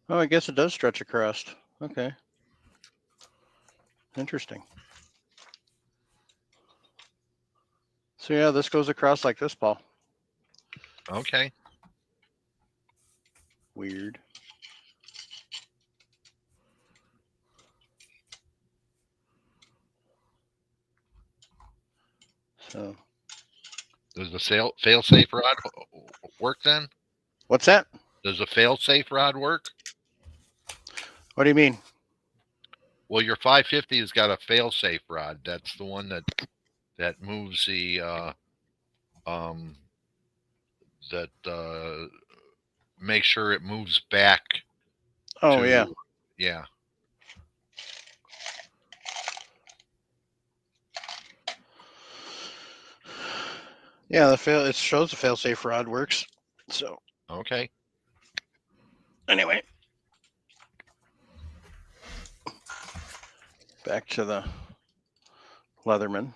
Oh, I guess it does stretch across. Okay. Interesting. So yeah, this goes across like this, Paul. Okay. Weird. So Does the fail-safe rod work then? what's that? Does the fail-safe rod work? What do you mean? Well, your 550 has got a fail-safe rod. That's the one that moves the make sure it moves back. Oh yeah. Yeah. Yeah, it shows the fail-safe rod works. So Okay. Anyway, back to the Leatherman.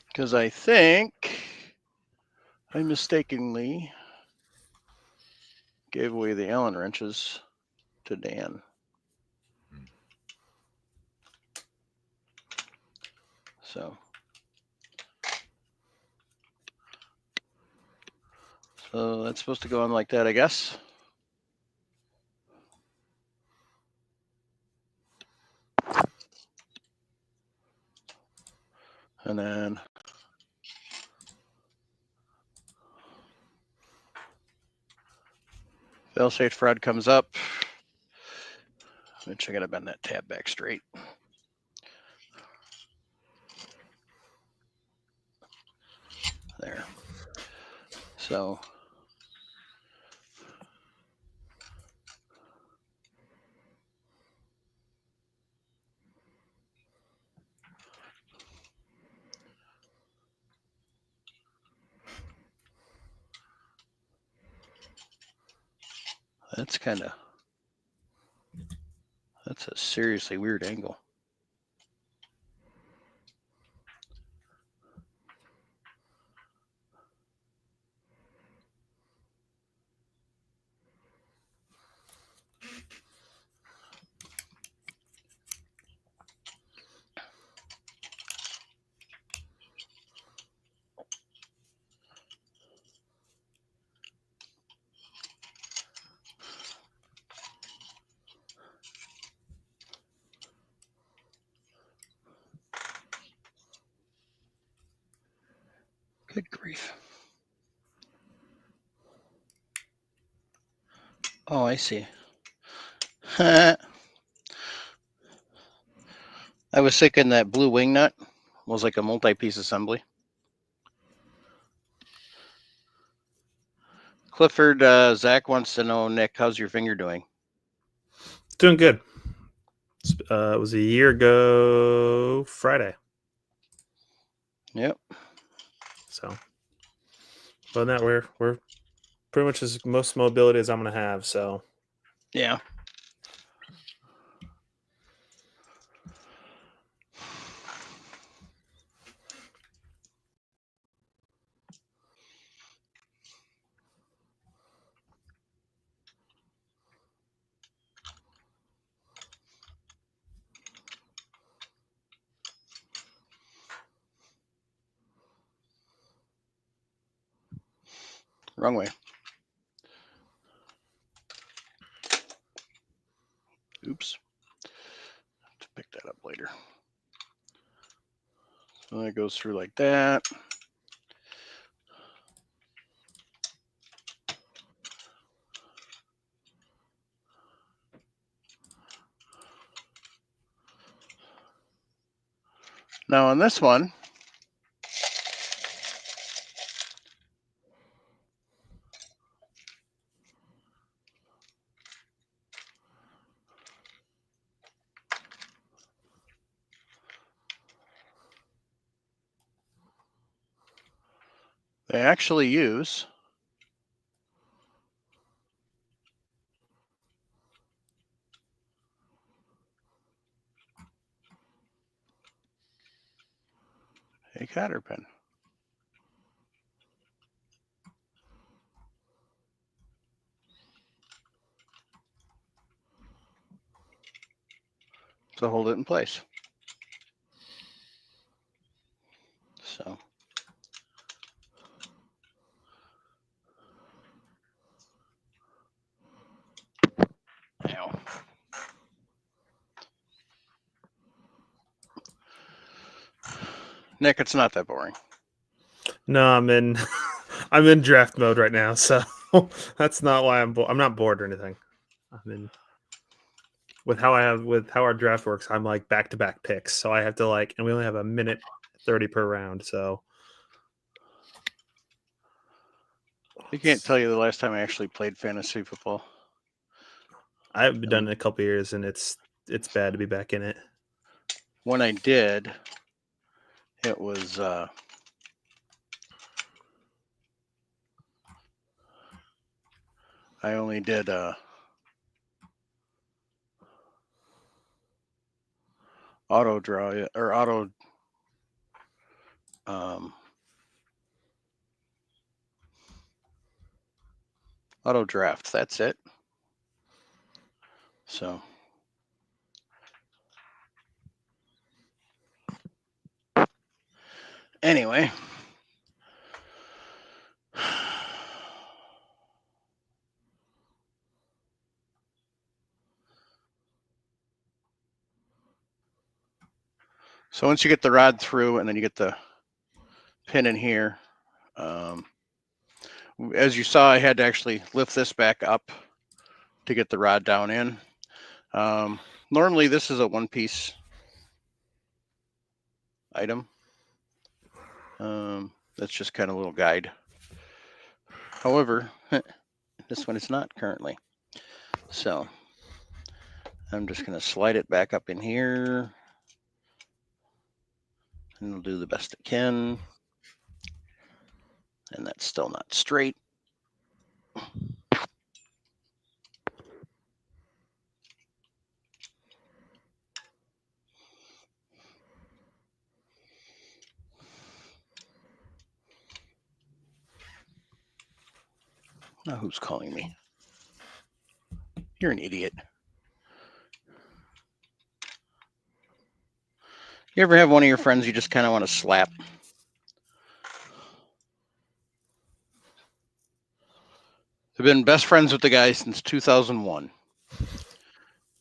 Because I think I mistakenly gave away the Allen wrenches to Dan. So that's supposed to go on like that, I guess. And then fail-safe fraud comes up. Which I gotta bend that tab back straight. There. So that's a seriously weird angle. Good grief. Oh, I see. I was thinking that blue wing nut was like a multi-piece assembly. Clifford, Zach wants to know, Nick, how's your finger doing? Doing good. It was a year ago Friday. Yep. So, other than that, we're pretty much as most mobility as I'm going to have. So, yeah. Wrong way. Oops. Have to pick that up later. So it goes through like that. Now on this one, they actually use a cotter pin. To hold it in place. So now Nick, it's not that boring. no, I'm in I'm in draft mode right now. So that's not why I'm not bored or anything. I'm in with how our draft works. I'm like back-to-back picks, so I have to and we only have a minute 30 per round. So I can't tell you the last time I actually played fantasy football. I've done it a couple years, and it's bad to be back in it. When I did, it was I only did auto draw or auto auto draft. That's it. So anyway, so once you get the rod through and then you get the pin in here, as you saw, I had to actually lift this back up to get the rod down in. Normally this is a one-piece item. That's just kind of a little guide. However, this one is not currently. So I'm just going to slide it back up in here. And we'll do the best it can. And that's still not straight. Now who's calling me? You're an idiot. You ever have one of your friends you just kind of want to slap? I've been best friends with the guy since 2001.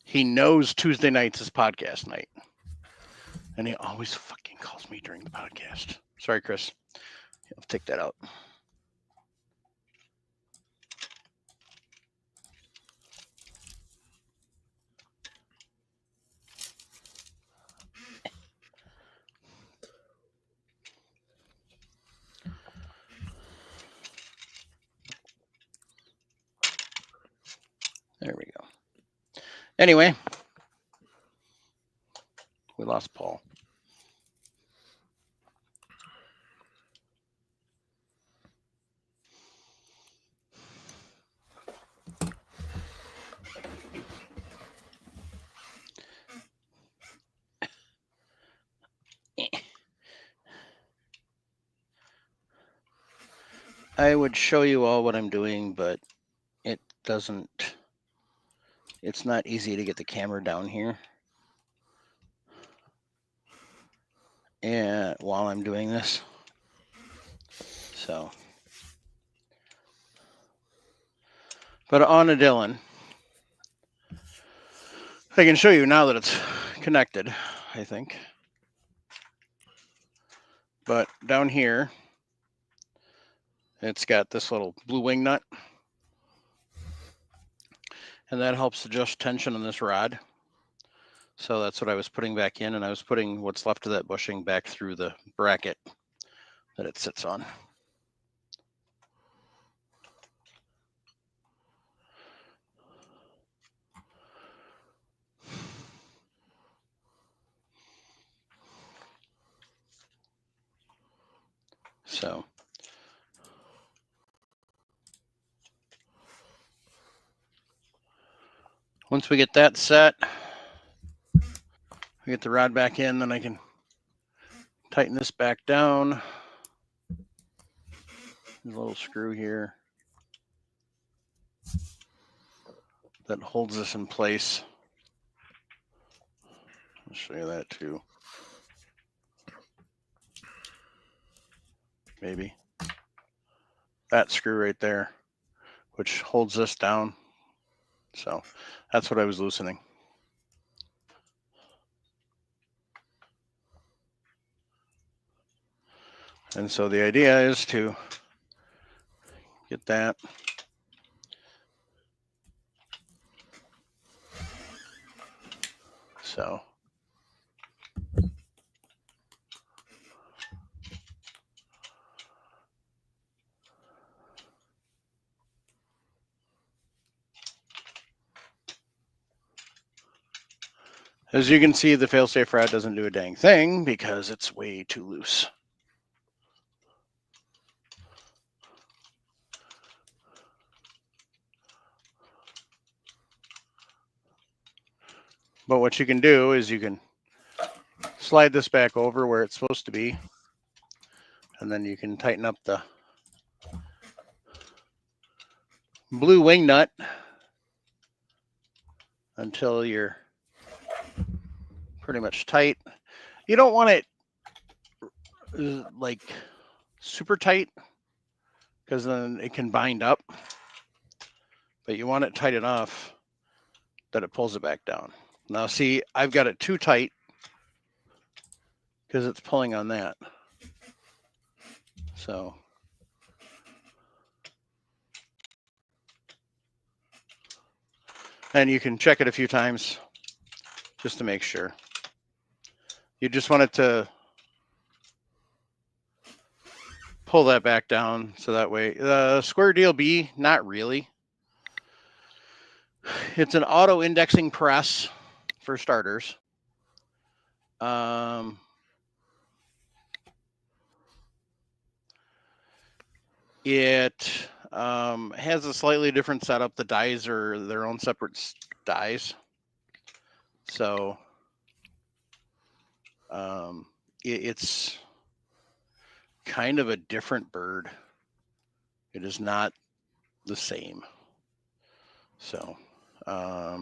He knows Tuesday nights is podcast night. And he always fucking calls me during the podcast. Sorry, Chris. I'll take that out. There we go. Anyway, we lost Paul. I would show you all what I'm doing, but it doesn't, it's not easy to get the camera down here. And while I'm doing this. So, but on a Dylan, I can show you now that it's connected, I think. But down here, it's got this little blue wing nut. And that helps adjust tension on this rod. So that's what I was putting back in, and I was putting what's left of that bushing back through the bracket that it sits on. So once we get that set, we get the rod back in, then I can tighten this back down. There's a little screw here that holds this in place. I'll show you that too. Maybe. That screw right there, which holds this down. So that's what I was loosening. And so the idea is to get that. So as you can see, the failsafe rod doesn't do a dang thing because it's way too loose. But what you can do is you can slide this back over where it's supposed to be, and then you can tighten up the blue wing nut until you're pretty much tight. You don't want it like super tight because then it can bind up, but you want it tight enough that it pulls it back down. Now see, I've got it too tight because it's pulling on that. So and you can check it a few times just to make sure. You just want it to pull that back down so that way. The Square Deal B, not really. It's an auto indexing press for starters. It has a slightly different setup. The dies are their own separate dies. So it's kind of a different bird. It is not the same. So I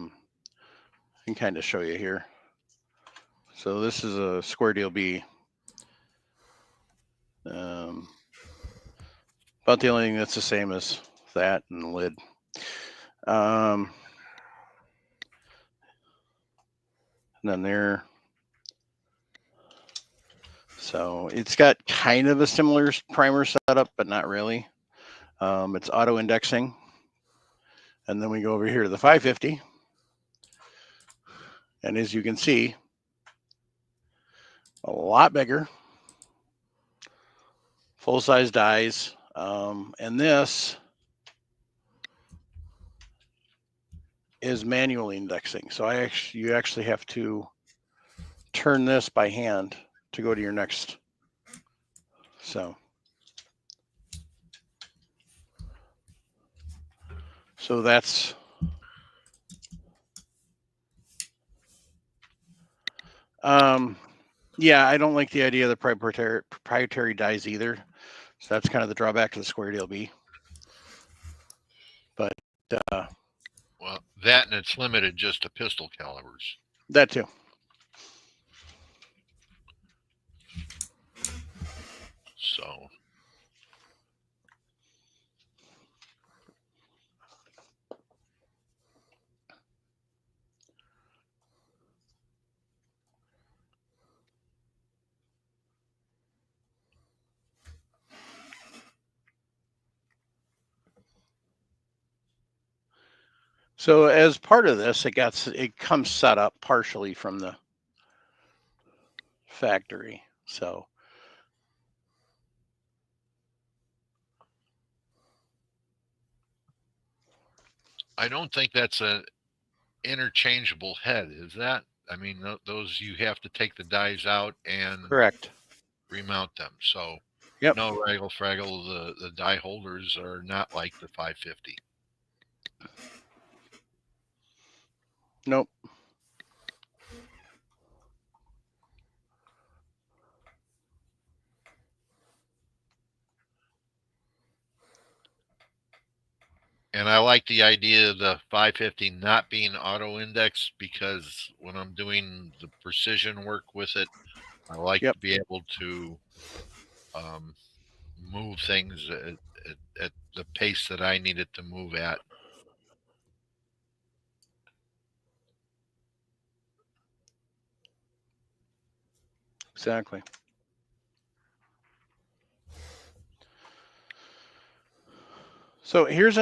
can kind of show you here. So this is a Square Deal B. About the only thing that's the same as that and the lid. And then there. So it's got kind of a similar primer setup, but not really. It's auto indexing. And then we go over here to the 550. And as you can see, a lot bigger. Full-size dies. And this is manual indexing. So you actually have to turn this by hand to go to your next. So that's yeah, I don't like the idea of the proprietary dies either. So that's kind of the drawback to the Square Deal B. But well, that and it's limited just to pistol calibers. That too. So So as part of this, it comes set up partially from the factory. So I don't think that's a interchangeable head, is that? I mean, those you have to take the dies out and correct. Remount them. So yep. No raggle fraggle. The die holders are not like the 550. Nope. And I like the idea of the 550 not being auto indexed because when I'm doing the precision work with it, I like to be able to move things at the pace that I need it to move at. Exactly. So here's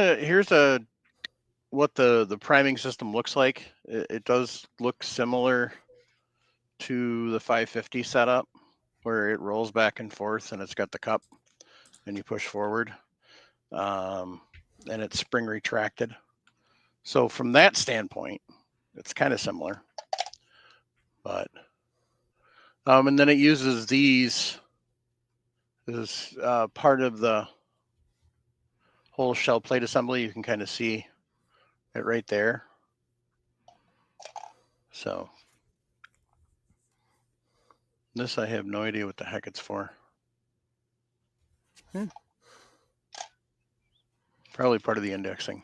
what the priming system looks like. It does look similar to the 550 setup where it rolls back and forth and it's got the cup and you push forward and it's spring retracted. So from that standpoint, it's kind of similar, but and then it uses these as part of the whole shell plate assembly. You can kind of see it right there. So This I have no idea what the heck it's for. Probably part of the indexing.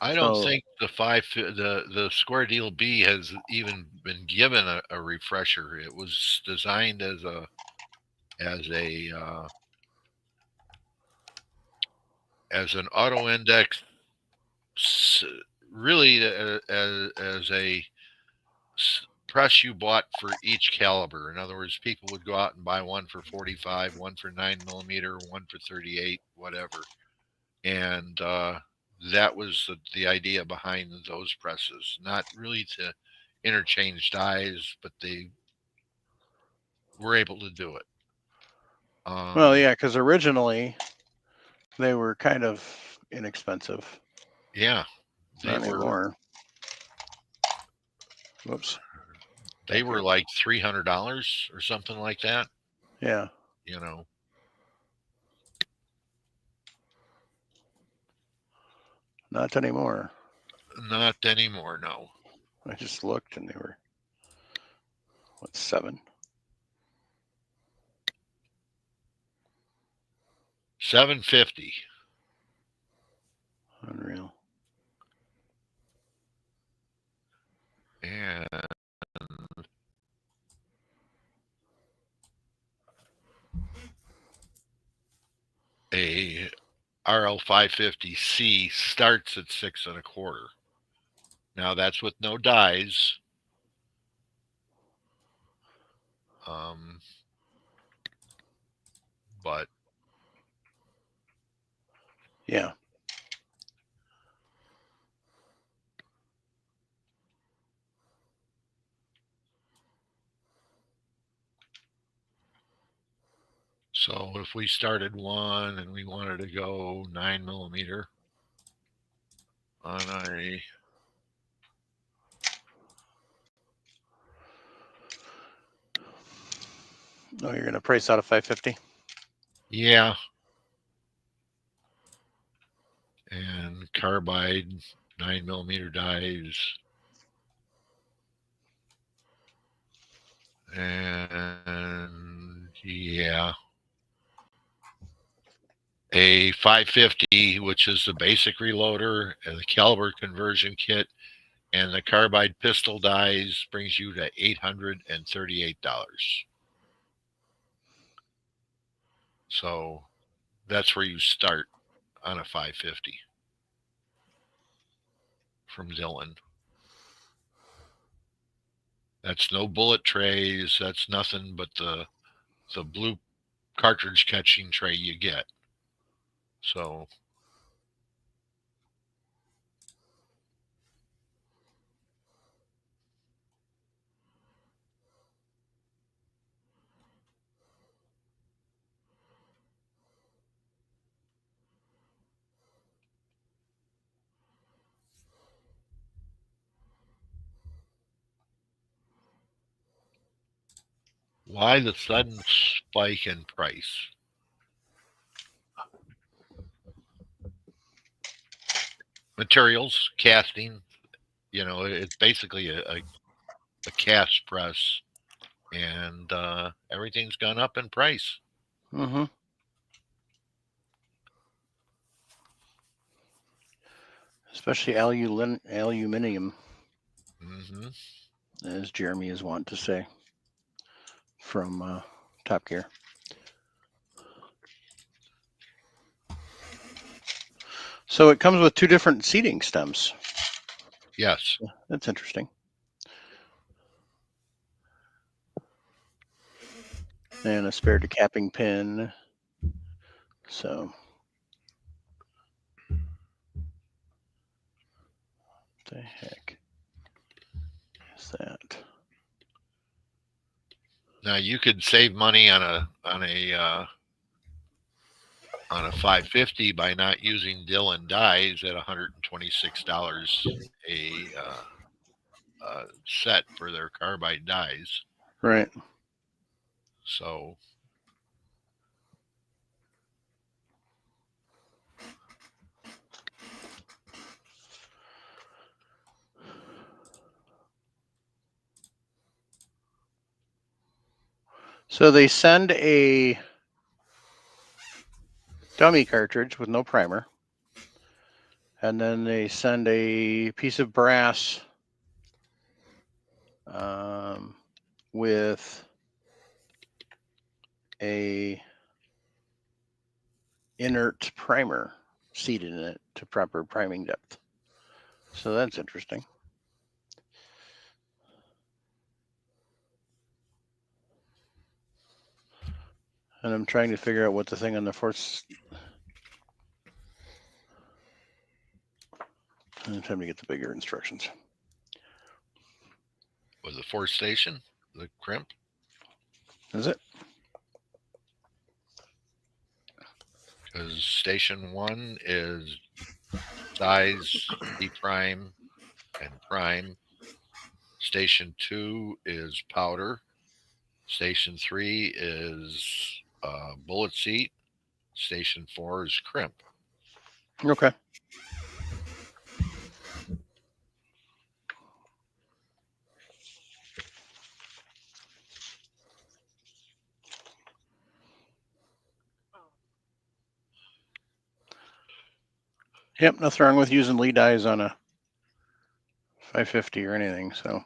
I don't think the Square Deal B has even been given a refresher. It was designed as an auto index, really as a press you bought for each caliber. In other words, people would go out and buy one for 45, one for 9mm, one for 38, whatever, and that was the idea behind those presses. Not really to interchange dies, but they were able to do it. Well, yeah, because originally they were kind of inexpensive. Yeah, Not anymore. Whoops. They were like $300 or something like that. Yeah. You know. Not anymore. Not anymore, no. I just looked and they were, what, 7? $750. Unreal. And a RL550C starts at 6 1/4. Now that's with no dies. But yeah. So if we started one and we wanted to go 9mm on a Oh, you're going to price out a 550? Yeah. And carbide 9mm dies. And yeah. A 550, which is the basic reloader and the caliber conversion kit, and the carbide pistol dies brings you to $838. So that's where you start on a 550 from Dillon. That's no bullet trays. That's nothing but the blue cartridge catching tray you get. So why the sudden spike in price? Materials, casting, it's basically a cast press, and everything's gone up in price. Mm-hmm. Especially aluminum, as Jeremy is wont to say from Top Gear. So it comes with 2 different seating stems. Yes. That's interesting. And a spare decapping pin. So what the heck is that? Now you could save money on a 550 by not using Dillon dies at $126 a set for their carbide dies. Right. So So they send a dummy cartridge with no primer, and then they send a piece of brass with a inert primer seated in it to proper priming depth. So that's interesting. And I'm trying to figure out what the thing on the fourth. Time to get the bigger instructions. Was the fourth station the crimp? Is it? Because station 1 is size, D prime, and prime. Station 2 is powder. Station 3 is bullet seat. Station 4 is crimp. Okay. Yep, nothing wrong with using lead eyes on a 550 or anything, so.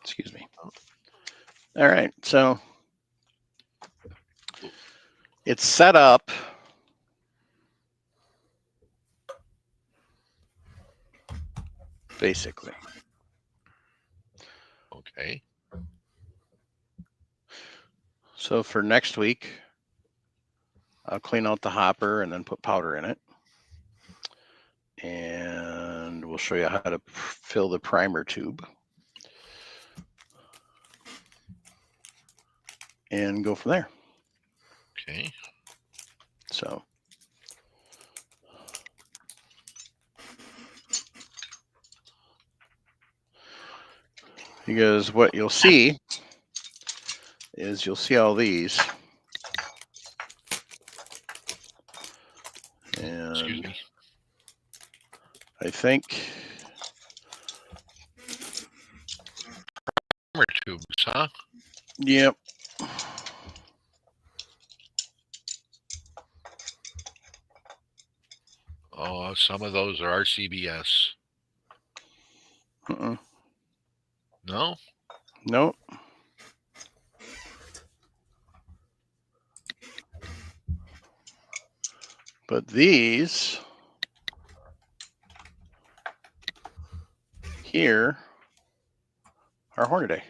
Excuse me. All right, so it's set up. Basically. Okay. So for next week, I'll clean out the hopper and then put powder in it. And we'll show you how to fill the primer tube. And go from there. Okay. So. Because what you'll see is you'll see all these. And excuse me. I think Primer tubes, huh? yep. Oh, some of those are RCBS. No? Nope. But these here are Hornady.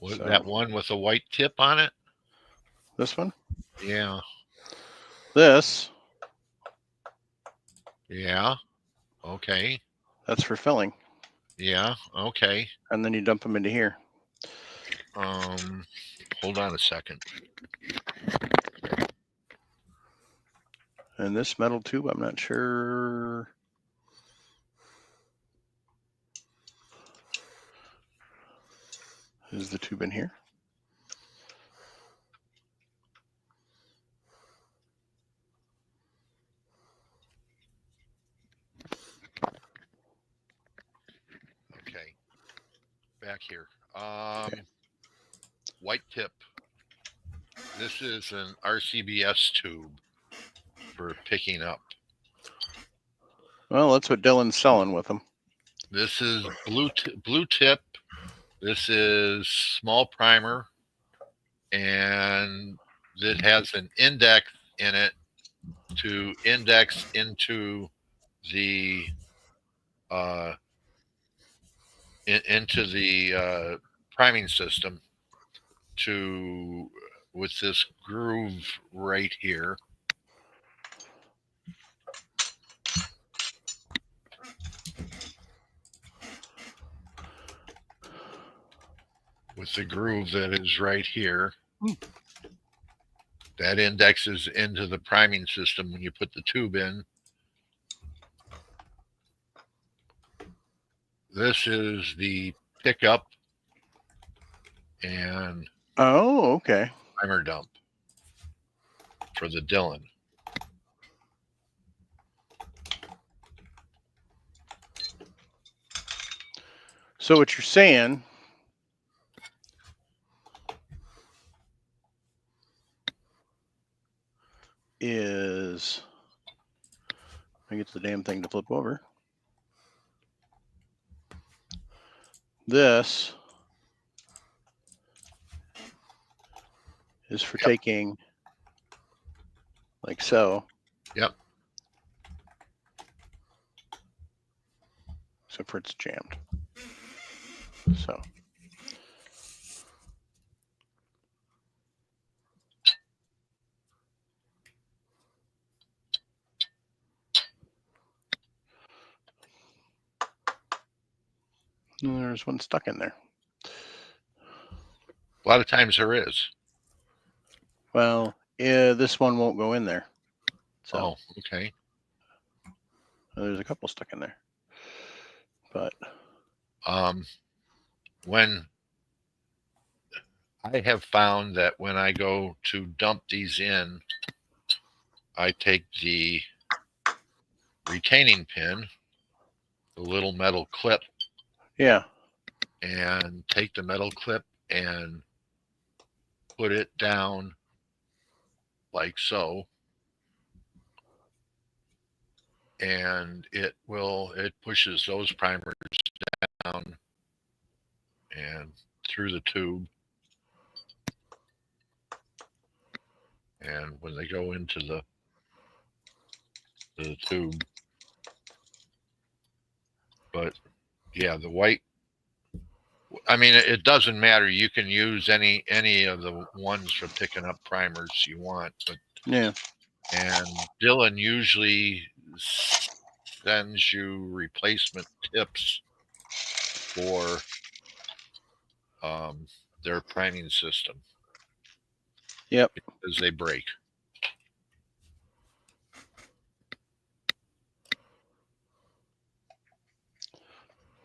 Was that one with a white tip on it? This one? Yeah. This? Yeah. Okay. That's for filling. Yeah. Okay. And then you dump them into here. Hold on a second. And this metal tube, I'm not sure. Is the tube in here? Okay. Back here. White tip. This is an RCBS tube for picking up. Well, that's what Dylan's selling with them. This is blue tip. This is small primer, and it has an index in it to index into the priming system with this groove right here. With the groove that is right here. That indexes into the priming system when you put the tube in. This is the pickup and okay. Primer dump for the Dillon. So what you're saying is, I get the damn thing to flip over. This is for taking like so. Yep. Except for it's jammed. So. And there's one stuck in there. A lot of times there is. Well, yeah, this one won't go in there. So Oh, okay. there's a couple stuck in there. But when I have found that when I go to dump these in, I take the retaining pin, the little metal clip, yeah, and take the metal clip and put it down like so. And it pushes those primers down and through the tube. And when they go into the tube, but yeah, the white, I mean, it doesn't matter. You can use any of the ones for picking up primers you want, but yeah. And Dylan usually sends you replacement tips for their priming system. Yep. Because they break.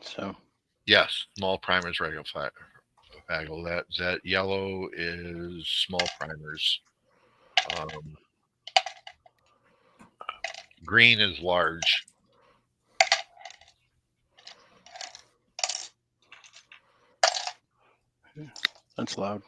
So. Yes, small primers, regular Faggle. That yellow is small primers. Green is large. That's loud.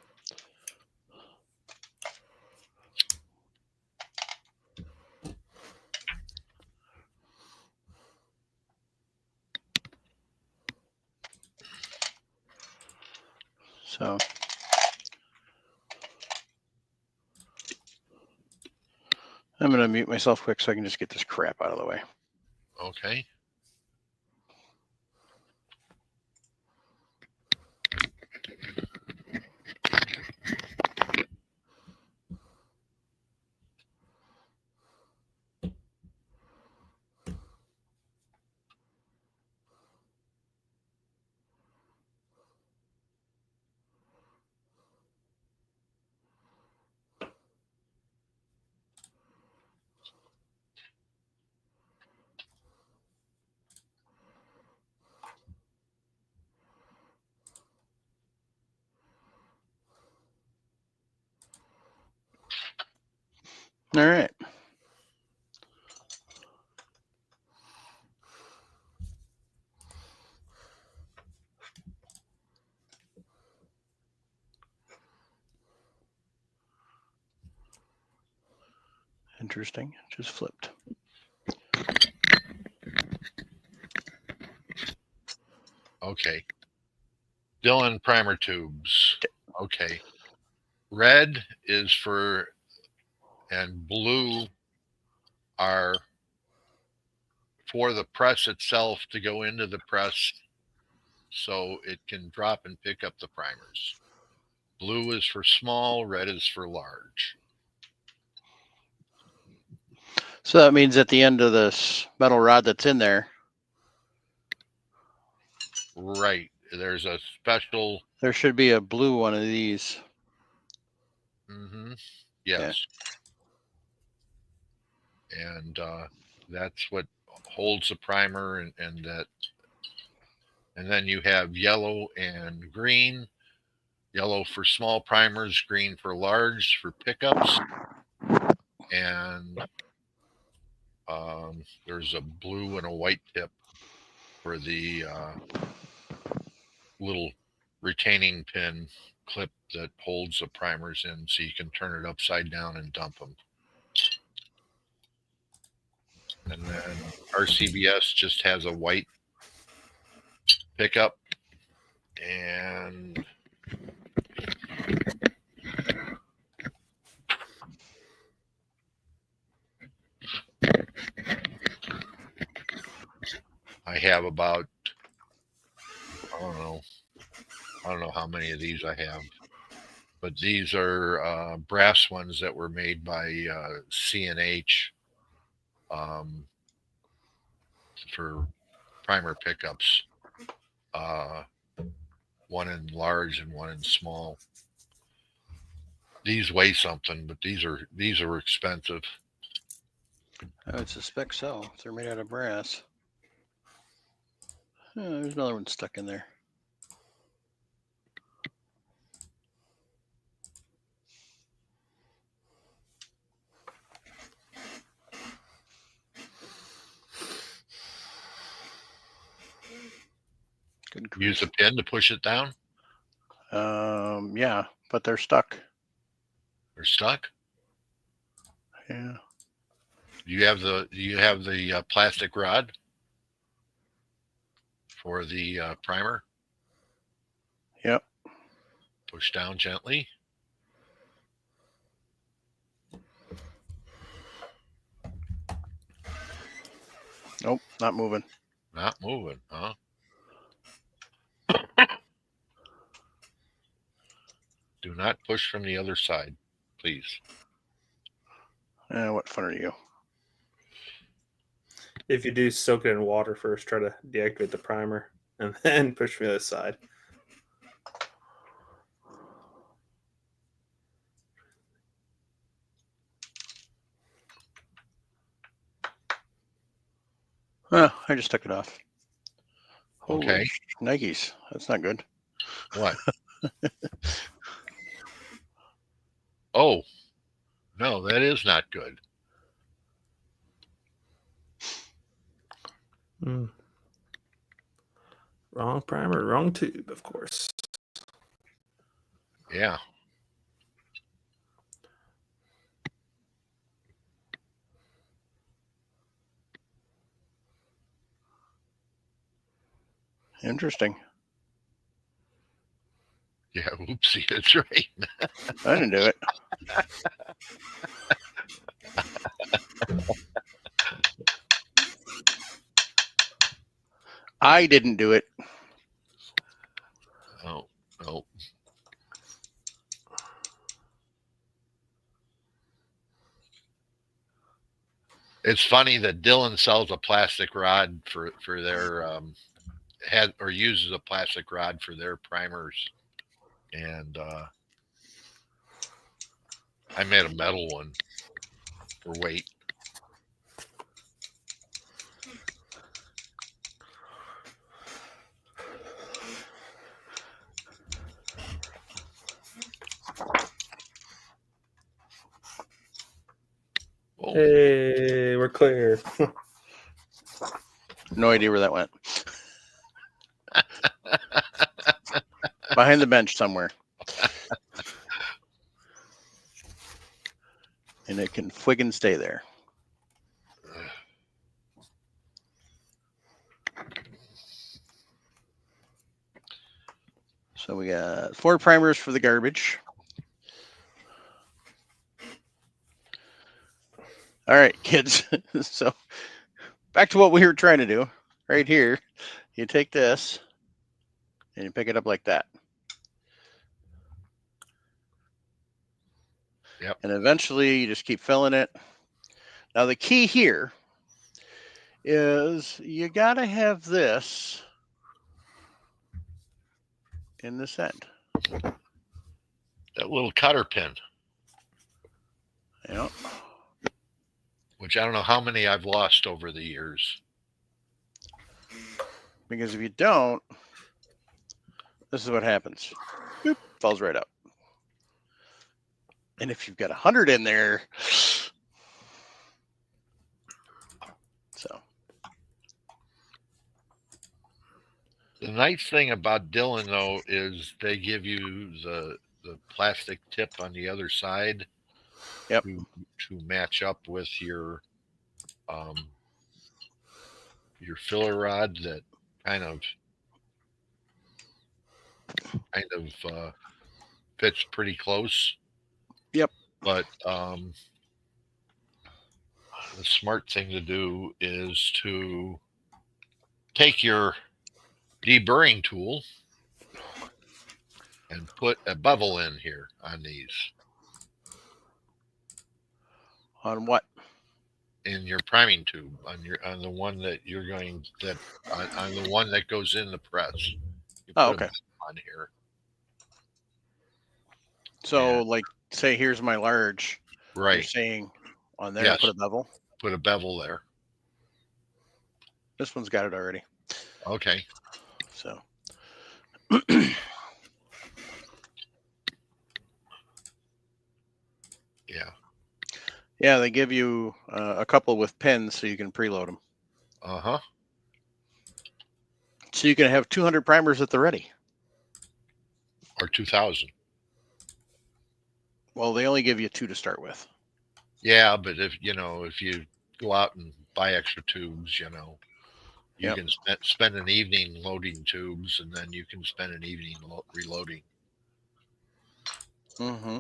So I'm going to mute myself quick so I can just get this crap out of the way. Okay. All right. Interesting. Just flipped. Okay. Dylan primer tubes. Okay. Red is for, and blue are for the press itself to go into the press so it can drop and pick up the primers. Blue is for small, red is for large. So that means at the end of this metal rod that's in there. Right. There's a special. There should be a blue one of these. Mm-hmm. Yes. Yeah. And that's what holds the primer and that. And then you have yellow and green. Yellow for small primers, green for large for pickups. And there's a blue and a white tip for the little retaining pin clip that holds the primers in, so you can turn it upside down and dump them. And then RCBS just has a white pickup, and I have about, I don't know how many of these I have, but these are brass ones that were made by C&H for primer pickups. One in large and one in small. These weigh something, but these are expensive. I would suspect so. If they're made out of brass. Oh, there's another one stuck in there. Good grief. Use a pin to push it down. Yeah, but they're stuck. They're stuck. Yeah. Do you have the plastic rod for the primer? Yep. Push down gently. Nope, not moving. Not moving, huh? Do not push from the other side, please. What fun are you? If you do, soak it in water first. Try to deactivate the primer, and then push from the other side. I just took it off. Holy Okay. Nikes. That's not good. What? Oh, no, that is not good. Wrong primer, wrong tube, of course. Yeah. Interesting. Yeah, oopsie, that's right. I didn't do it. I didn't do it. Oh, no. It's funny that Dylan sells a plastic rod for their uses a plastic rod for their primers, and I made a metal one for weight. Oh. Hey, we're clear. No idea where that went. Behind the bench somewhere. And it can friggin' stay there. So we got 4 primers for the garbage. All right, kids. So back to what we were trying to do. Right here, you take this and you pick it up like that. Yep. And eventually you just keep filling it. Now the key here is you got to have this in this end. That little cutter pin. Yeah. Which I don't know how many I've lost over the years. Because if you don't, this is what happens. Boop, falls right up. And if you've got 100 in there, so. And nice thing about Dillon though is they give you the plastic tip on the other side. Yep. To match up with your filler rod that kind of fits pretty close. Yep. But the smart thing to do is to take your deburring tool and put a bevel in here on these. On what? In your priming tube, on the one that you're going on the one that goes in the press. You Oh, put okay. on here. So, like, say here's my large. Right. You're saying on there, Yes. put a bevel. Put a bevel there. This one's got it already. Okay. So. Yeah. Yeah, they give you a couple with pins so you can preload them. Uh-huh. So you can have 200 primers at the ready. Or 2,000. Well, they only give you 2 to start with. Yeah, but if you go out and buy extra tubes, you Yep. can spend an evening loading tubes, and then you can spend an evening reloading. Mm-hmm.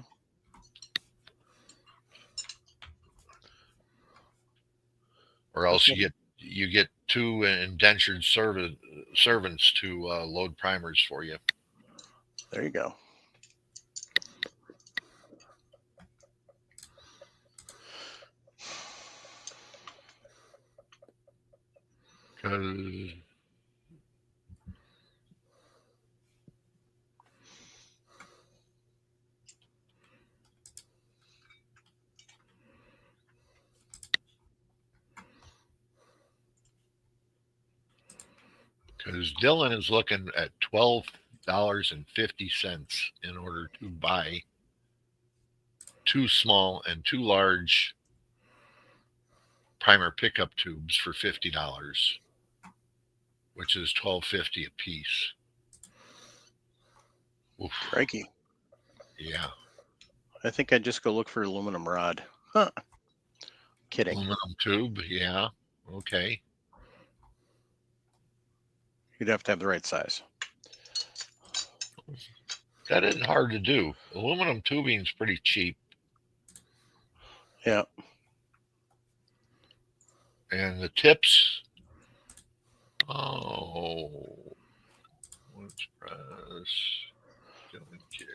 Or else you get 2 indentured servants to load primers for you. There you go. Because Dillon is looking at $12.50 in order to buy 2 small and 2 large primer pickup tubes for $50, which is $12.50 a piece. Oof. Crikey. Yeah. I think I'd just go look for aluminum rod. Huh. Kidding. Aluminum tube. Yeah. Okay. You'd have to have the right size. That isn't hard to do. Aluminum tubing's pretty cheap. Yeah. And the tips. Oh. Let's press. Dillon Care.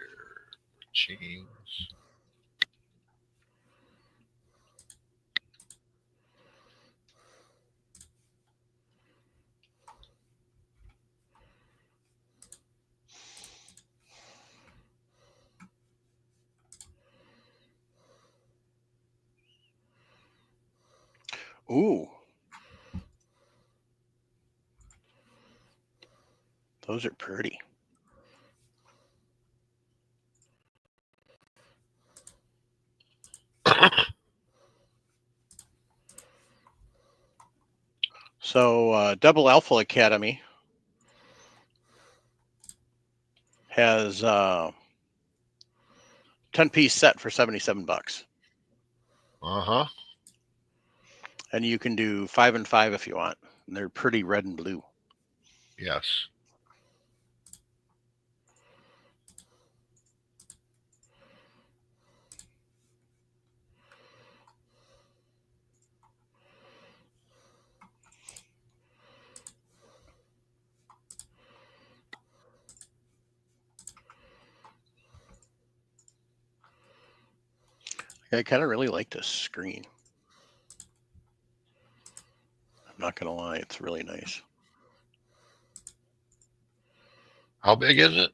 Chains. Ooh. Those are pretty. So Double Alpha Academy has 10-piece set for $77. Uh-huh. And you can do 5 and 5 if you want. And they're pretty red and blue. Yes. I kind of really like this screen. I'm not going to lie. It's really nice. How big is it?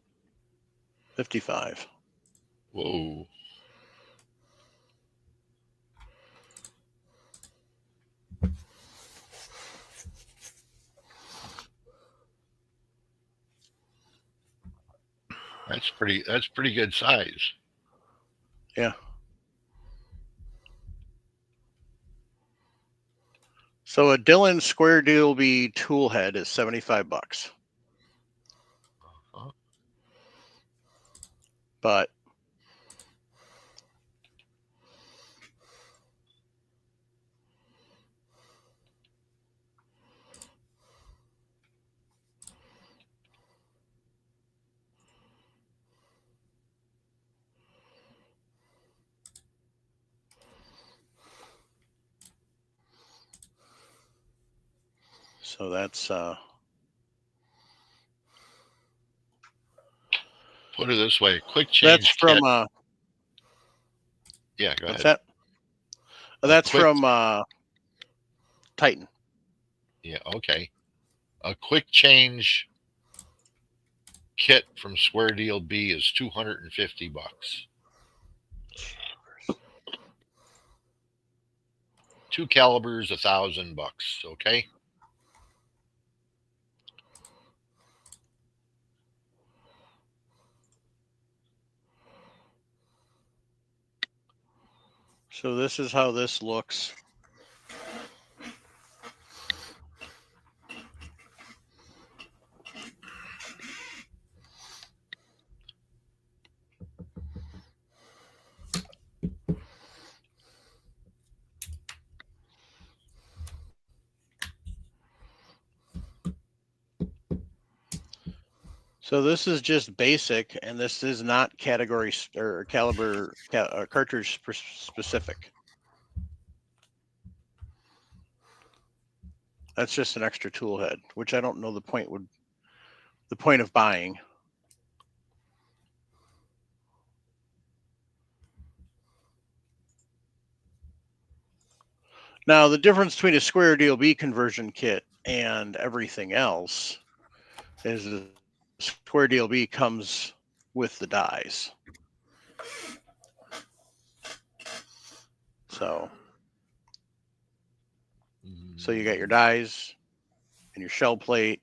55. Whoa. That's pretty good size. Yeah. So a Dillon Square Deal B tool head is $75. But so that's Put it this way, quick that's change from kit. Yeah, go what's ahead. that? That's quick- from Titan. Yeah, okay. A quick change kit from Square Deal B is $250. Two calibers, $1,000. Okay. So this is how this looks. So this is just basic, and this is not category or caliber cartridge specific. That's just an extra tool head, which I don't know the point of buying. Now the difference between a Square Deal B conversion kit and everything else is the Square Deal B comes with the dies. So you got your dies and your shell plate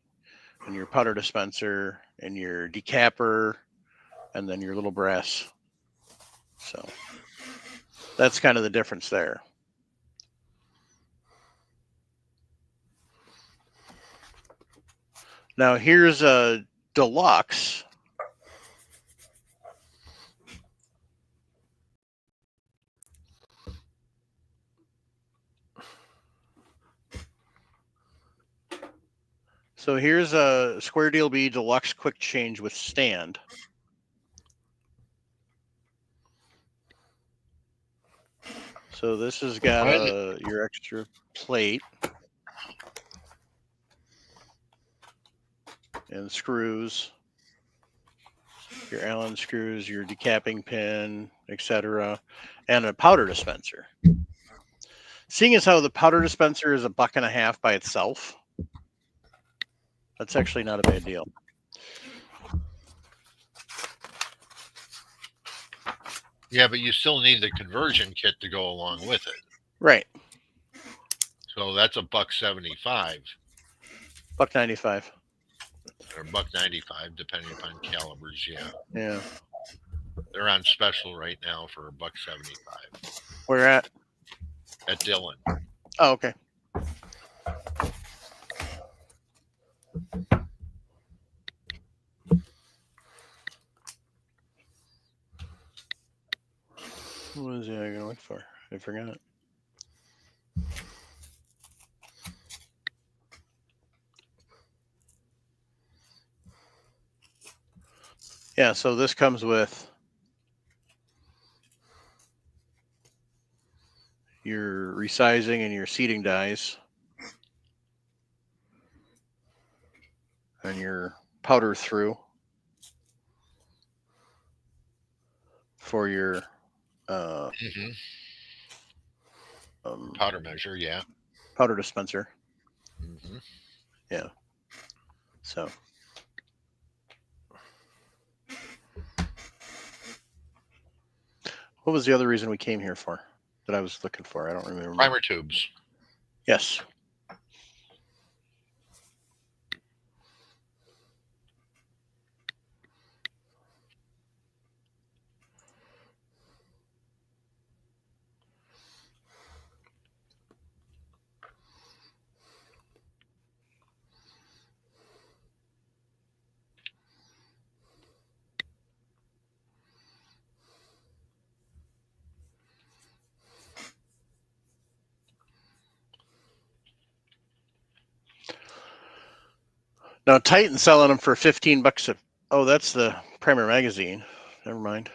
and your powder dispenser and your decapper and then your little brass. So that's kind of the difference there. Now here's a deluxe. So here's a Square Deal B Deluxe Quick Change with stand. So this has got your extra plate and screws, your Allen screws, your decapping pin, etc., and a powder dispenser. Seeing as how the powder dispenser is $1.50 by itself, that's actually not a bad deal. Yeah, but you still need the conversion kit to go along with it. Right. So that's $1.75. $1.95. Or $1.95, depending upon calibers. Yeah. Yeah. They're on special right now for $1.75. Where at? At Dillon. Oh, okay. What was I going to look for? I forgot. Yeah, so this comes with your resizing and your seating dies and your powder through for your powder measure, yeah. Powder dispenser. Yeah. So. What was the other reason we came here for that I was looking for? I don't remember. Primer tubes. Yes. Now Titan's selling them for $15 a. Oh, that's the Primer magazine. Never mind.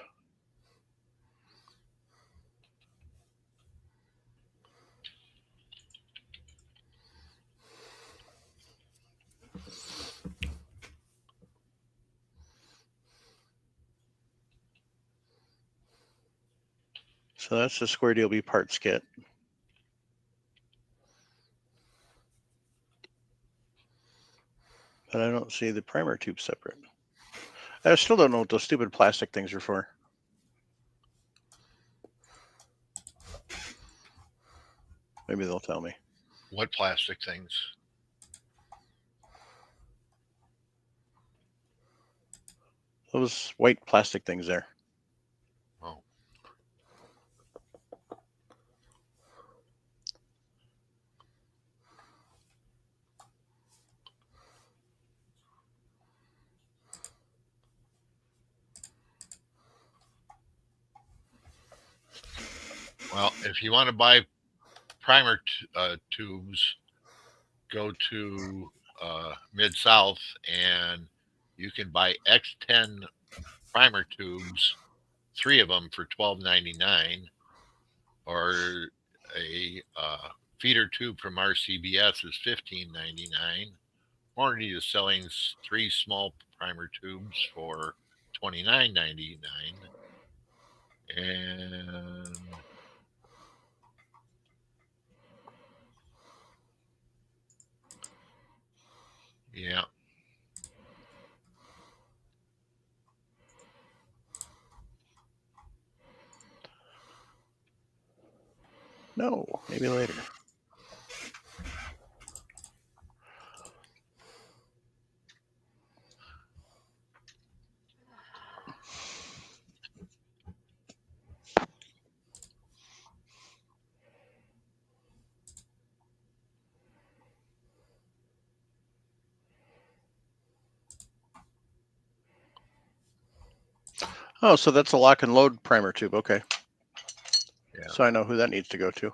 So that's the Square Deal B parts kit. But I don't see the primer tube separate. I still don't know what those stupid plastic things are for. Maybe they'll tell me. What plastic things? Those white plastic things there. Oh. Well, if you want to buy primer tubes, go to Mid-South and you can buy X10 primer tubes, 3 of them for $12.99, or a feeder tube from RCBS is $15.99. Hornady is selling 3 small primer tubes for $29.99, and yeah. No, maybe later. Oh, so that's a lock and load primer tube. Okay. Yeah. So I know who that needs to go to.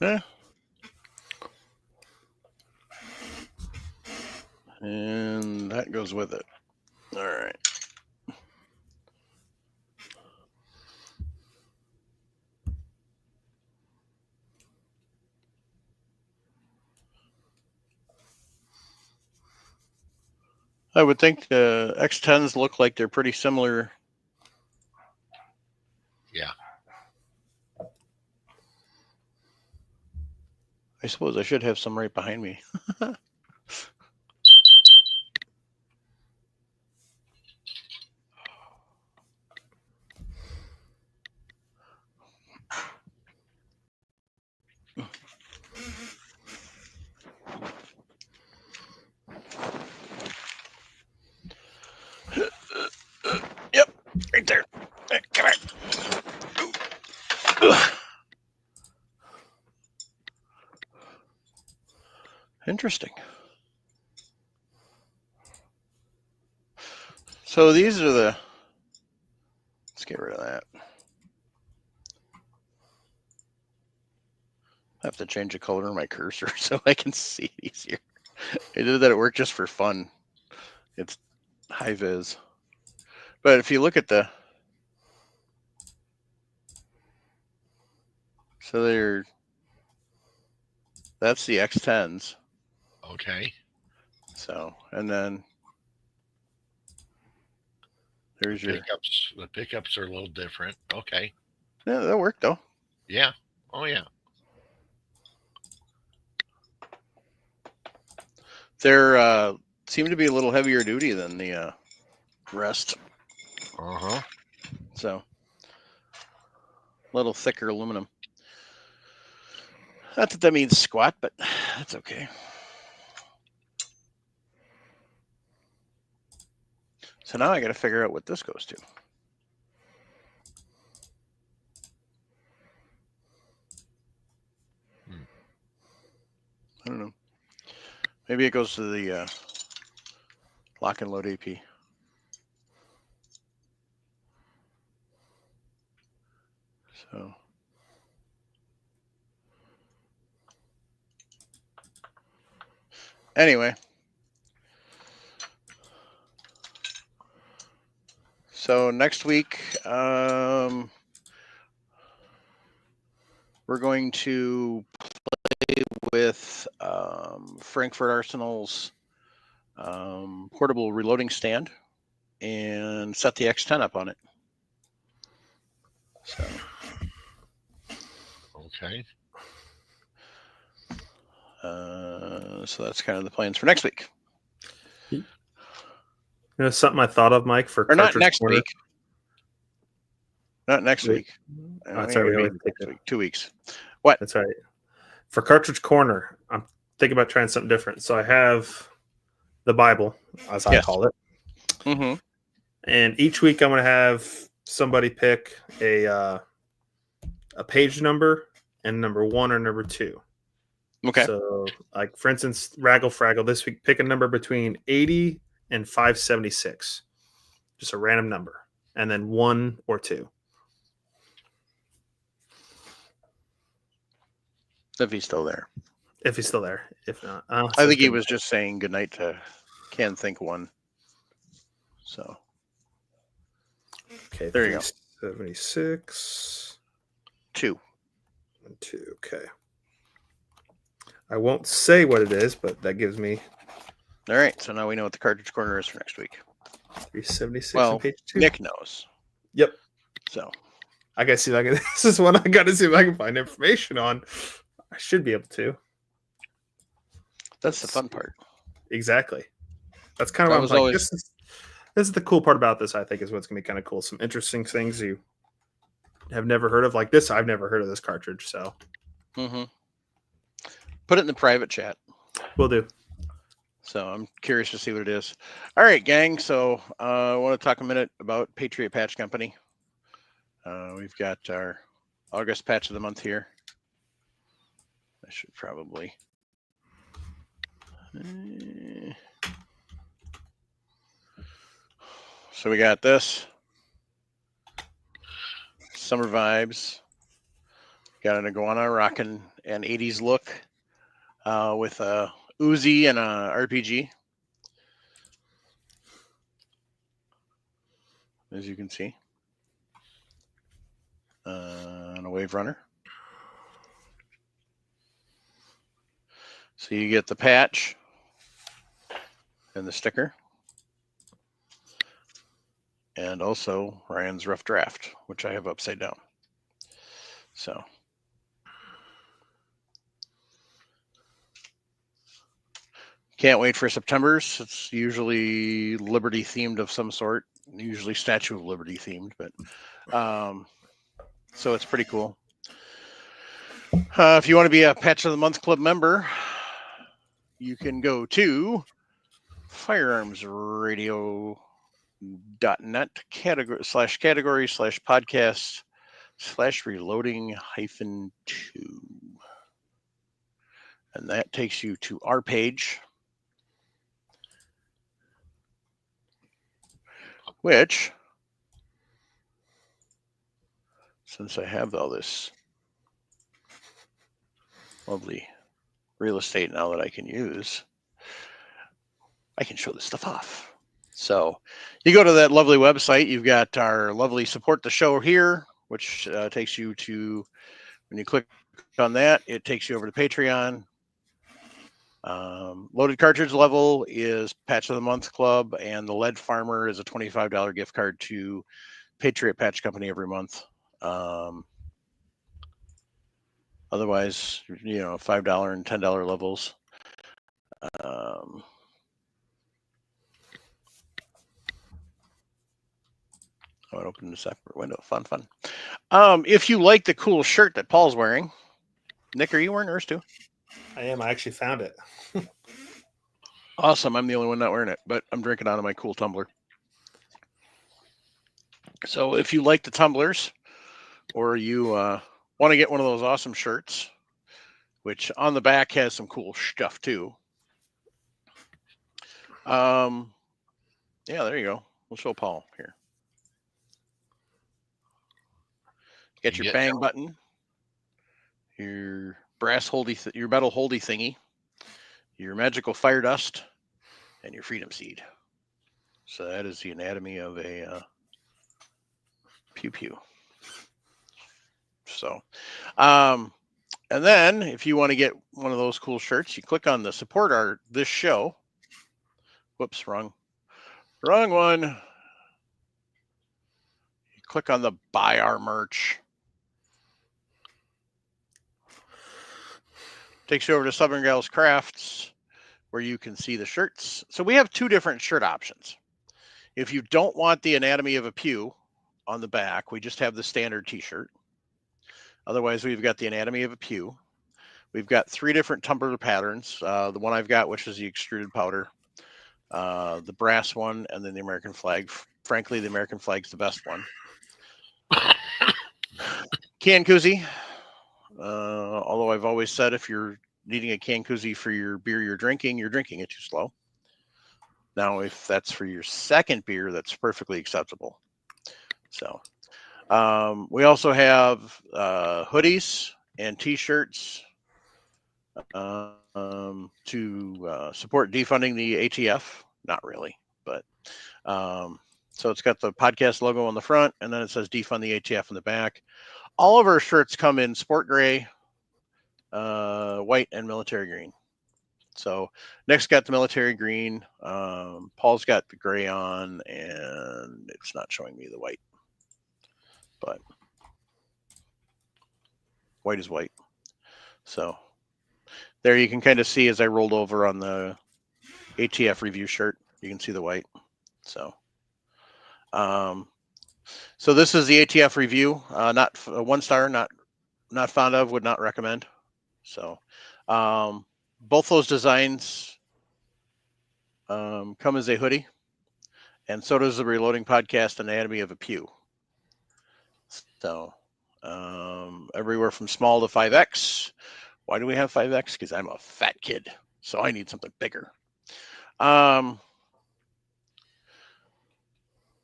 Yeah. And that goes with it. All right. I would think the X10s look like they're pretty similar. Yeah. I suppose I should have some right behind me. Yep, right there. Come here. Interesting. So these are the. Let's get rid of that. I have to change the color of my cursor so I can see it easier. I did that at work just for fun. It's high vis. But if you look at the. So they're. That's the X10s. Okay. So, and then. There's your. Pickups. The pickups are a little different. Okay. Yeah, that worked though. Yeah. Oh, yeah. They're seem to be a little heavier duty than the rest. Uh-huh. So a little thicker aluminum. Not that means squat, but that's okay. So now I got to figure out what this goes to. I don't know. Maybe it goes to the Lock and load AP. So. Anyway. So next week, we're going to play with Frankfurt Arsenal's portable reloading stand and set the X10 up on it. So. Okay. So that's kind of the plans for next week. You know, something I thought of, Mike, for or not Cartridge next Corner? week. Not next week. Oh, that's right. We always take Next week. 2 weeks. What? That's right. For Cartridge Corner, I'm thinking about trying something different. So I have the Bible, as I call it. Mm-hmm. And each week I'm going to have somebody pick a page number and number 1 or number 2. Okay. So, like, for instance, Raggle Fraggle this week, pick a number between 80 and 576. Just a random number. And then 1 or 2. If he's still there. If he's still there. If not. I think he was just saying goodnight to Can't Think One. So. Okay. There you go. 76. 2. And 2. Okay. I won't say what it is, but that gives me. All right. So now we know what the Cartridge Corner is for next week. 376 Well, on page 2. Nick knows. Yep. So. I gotta see if I can. This is one I gotta see if I can find information on. I should be able to. That's the fun part. Exactly. That's kind of what I was like. This is the cool part about this, I think, is what's gonna be kind of cool. Some interesting things you have never heard of. Like this, I've never heard of this cartridge. So put it in the private chat. Will do. So I'm curious to see what it is. All right, gang. So I want to talk a minute about Patriot Patch Company. We've got our August patch of the month here. I should probably. So we got this. Summer vibes. Got an iguana rocking an 80s look with a Uzi and a RPG. As you can see. And a Wave Runner. So you get the patch and the sticker. And also Ryan's Rough Draft, which I have upside down. So. Can't wait for September's. It's usually Liberty themed of some sort. Usually Statue of Liberty themed, but so it's pretty cool. If you want to be a Patch of the Month Club member, you can go to firearmsradio.net category/podcast/reloading-2. And that takes you to our page, which, since I have all this lovely real estate now that I can use, I can show this stuff off. So you go to that lovely website, you've got our lovely support the show here, which takes you to, when you click on that, it takes you over to Patreon. Loaded cartridge level is Patch of the Month Club, and the Lead Farmer is a $25 gift card to Patriot Patch Company every month. Otherwise, you know, $5 and $10 levels. I would open a separate window. Fun. If you like the cool shirt that Paul's wearing, Nick, are you wearing yours too? I am. I actually found it. Awesome. I'm the only one not wearing it, but I'm drinking out of my cool tumbler. So if you like the tumblers, or you want to get one of those awesome shirts, which on the back has some cool stuff too. Yeah, there you go. We'll show Paul here. Get your bang button, your brass holdy, your metal holdy thingy, your magical fire dust, and your freedom seed. So that is the anatomy of a pew pew. So, and then if you want to get one of those cool shirts, you click on the support our this show. Whoops, wrong one. You click on the buy our merch. Takes you over to Southern Gals Crafts, where you can see the shirts. So we have 2 different shirt options. If you don't want the anatomy of a pew on the back, we just have the standard t-shirt. Otherwise, we've got the anatomy of a pew. We've got 3 different tumbler patterns. The one I've got, which is the extruded powder, the brass one, and then the American flag. Frankly, the American flag's the best one. Can koozie. Although I've always said if you're needing a can koozie for your beer you're drinking it too slow. Now, if that's for your second beer, that's perfectly acceptable. So we also have hoodies and t-shirts to support defunding the ATF. Not really, but so it's got the podcast logo on the front, and then it says defund the ATF in the back. All of our shirts come in sport gray, white, and military green. So Nick's got the military green. Paul's got the gray on, and it's not showing me the white. But white is white. So there you can kind of see as I rolled over on the ATF review shirt, you can see the white. So so this is the ATF review, not 1 star, not fond of, would not recommend. So both those designs come as a hoodie, and so does the Reloading Podcast Anatomy of a Pew. So everywhere from small to 5X. Why do we have 5X? Because I'm a fat kid, so I need something bigger.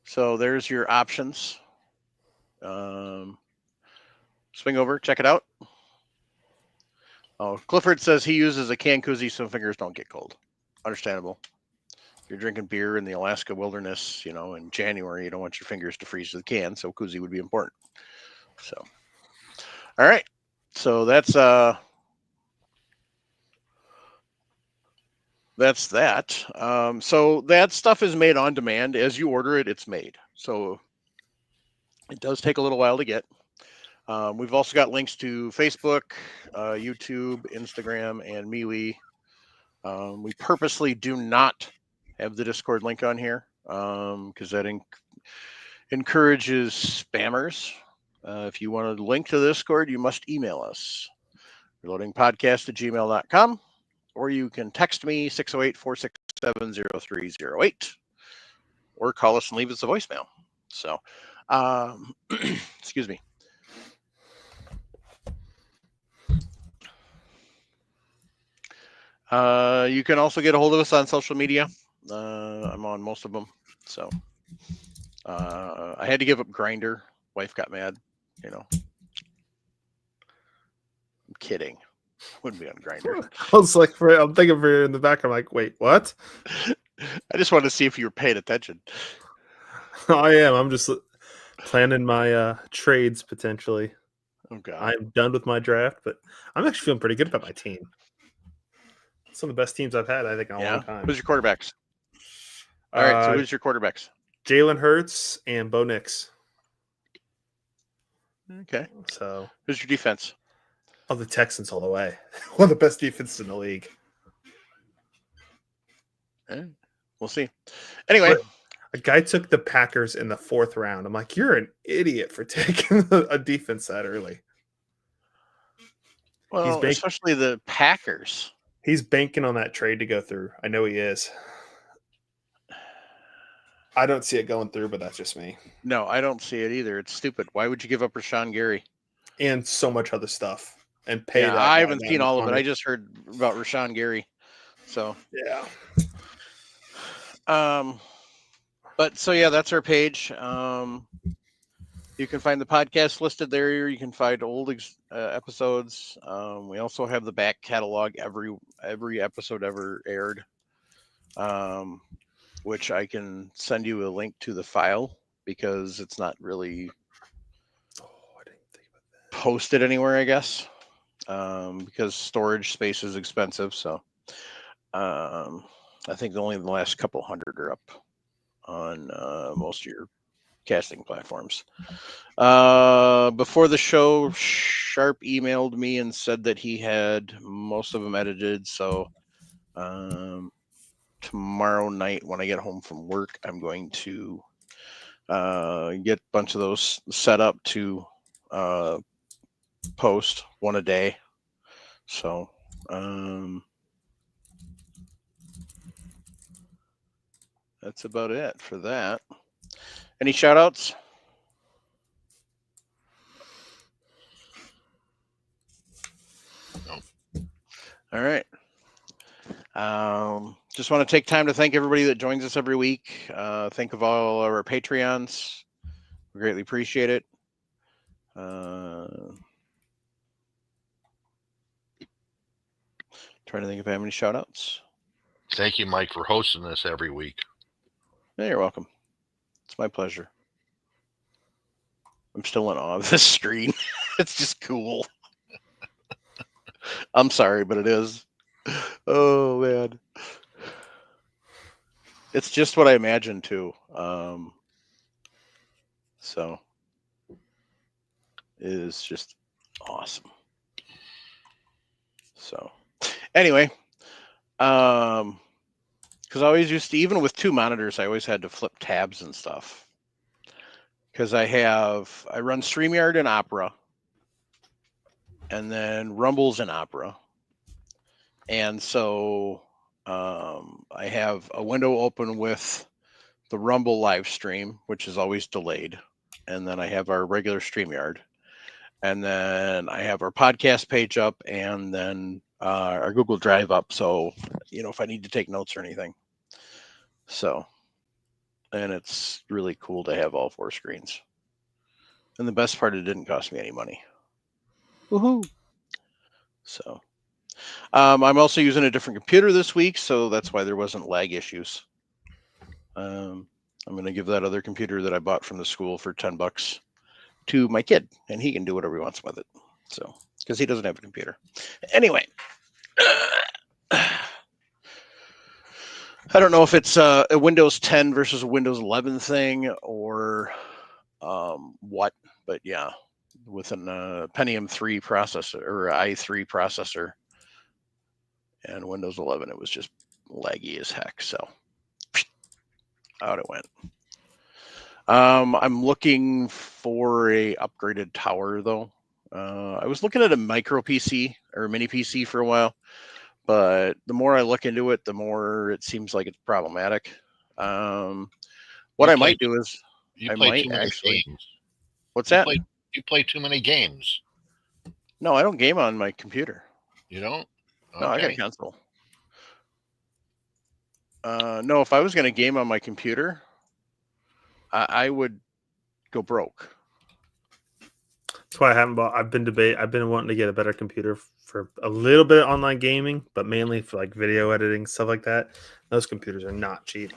So there's your options. Swing over, check it out. Oh, Clifford says he uses a can koozie so fingers don't get cold. Understandable. If you're drinking beer in the Alaska wilderness, in January, you don't want your fingers to freeze to the can, so koozie would be important. So, all right. So that's that. So that stuff is made on demand. As you order it, it's made. So it does take a little while to get. We've also got links to Facebook, YouTube, Instagram, and MeWe. We purposely do not have the Discord link on here because that encourages spammers. If you want a link to the Discord, you must email us, reloadingpodcast@gmail.com, or you can text me 608-467-0308, or call us and leave us a voicemail. So, excuse me. You can also get a hold of us on social media. I'm on most of them. So I had to give up Grindr. Wife got mad. I'm kidding. Wouldn't be on Grindr. I was like, I'm thinking for you in the back. I'm like, wait, what? I just wanted to see if you were paying attention. I am. I'm just planning my trades potentially. Oh God. I'm done with my draft, but I'm actually feeling pretty good about my team. Some of the best teams I've had, I think, in a long time. Who's your quarterbacks? All right, so who's your quarterbacks? Jalen Hurts and Bo Nix. Okay. So who's your defense? Oh, the Texans all the way. One of the best defenses in the league. We'll see. Anyway. A guy took the Packers in the 4th round. I'm like, you're an idiot for taking a defense that early. Well, especially the Packers. He's banking on that trade to go through. I know he is. I don't see it going through, but that's just me. No, I don't see it either. It's stupid. Why would you give up Rashawn Gary? And so much other stuff. And pay that. I haven't seen all of it. I just heard about Rashawn Gary. So yeah. But so yeah, that's our page. You can find the podcast listed there. You can find old episodes. We also have the back catalog, every episode ever aired, which I can send you a link to the file because it's not really posted anywhere, I guess, because storage space is expensive. So I think only the last couple hundred are up on most of your casting platforms. Before the show, Sharp emailed me and said that he had most of them edited. So tomorrow night when I get home from work, I'm going to get a bunch of those set up to post one a day. So that's about it for that. Any shout outs? No. All right. Just want to take time to thank everybody that joins us every week. Think of all our Patreons. We greatly appreciate it. Trying to think if I have any shout outs. Thank you, Mike, for hosting this every week. Yeah, you're welcome. It's my pleasure. I'm still in awe of this screen. It's just cool. I'm sorry, but it is. Oh man. It's just what I imagined too. So it is just awesome. So anyway, because I always used to, even with two monitors, I always had to flip tabs and stuff. Because I run StreamYard in Opera, and then Rumble's in Opera, and so I have a window open with the Rumble live stream, which is always delayed, and then I have our regular StreamYard, and then I have our podcast page up, and then our Google Drive up. So if I need to take notes or anything. So, and it's really cool to have all four screens. And the best part, it didn't cost me any money. Woohoo! So, I'm also using a different computer this week, so that's why there wasn't lag issues. I'm going to give that other computer that I bought from the school for $10 to my kid, and he can do whatever he wants with it. So, because he doesn't have a computer. Anyway, I don't know if it's a Windows 10 versus a Windows 11 thing or what, but yeah, with an Pentium 3 processor or i3 processor and Windows 11, it was just laggy as heck. So out it went. I'm looking for a upgraded tower though. I was looking at a micro PC or a mini PC for a while, but the more I look into it, the more it seems like it's problematic. What I might do is I might actually. Games. What's that? You play too many games. No, I don't game on my computer. You don't? Okay. No, I got a console. No, if I was going to game on my computer, I would go broke. That's why I haven't bought. I've been wanting to get a better computer for a little bit of online gaming, but mainly for like video editing, stuff like that. Those computers are not cheap.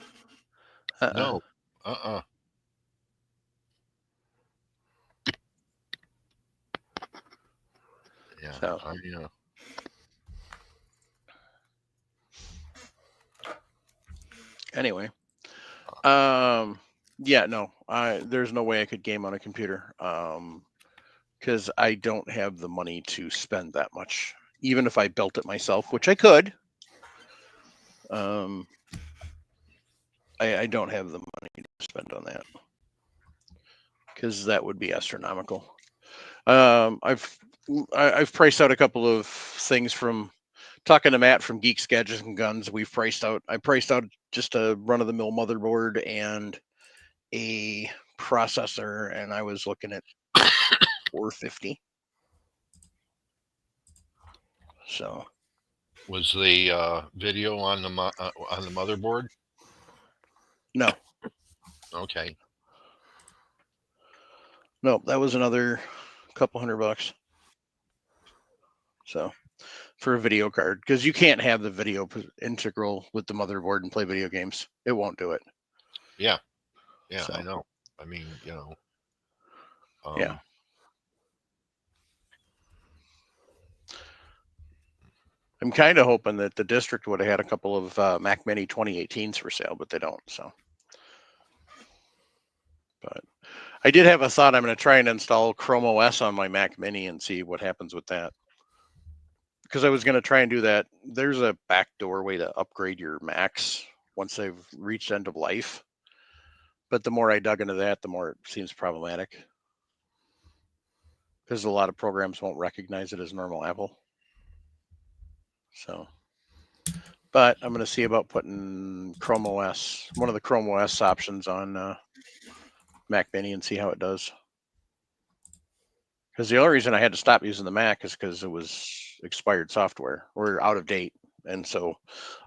No. Yeah. So. Anyway, yeah, no, there's no way I could game on a computer, because I don't have the money to spend that much. Even if I built it myself, which I could, I don't have the money to spend on that because that would be astronomical. I've priced out a couple of things from talking to Matt from Geeks, Gadgets, and Guns. I priced out just a run-of-the-mill motherboard and a processor, and I was looking at $450. So, was the video on the motherboard? No. Okay. Nope, that was another couple $100. So for a video card, because you can't have the video integral with the motherboard and play video games. It won't do it. Yeah. Yeah, So, I know. I mean, yeah. I'm kind of hoping that the district would have had a couple of Mac Mini 2018s for sale, but they don't. So, but I did have a thought. I'm going to try and install Chrome OS on my Mac Mini and see what happens with that. Because I was going to try and do that. There's a backdoor way to upgrade your Macs once they've reached end of life. But the more I dug into that, the more it seems problematic. Because a lot of programs won't recognize it as normal Apple. So, but I'm going to see about putting Chrome OS, one of the Chrome OS options on Mac Mini and see how it does. Because the only reason I had to stop using the Mac is because it was expired software or out of date. And so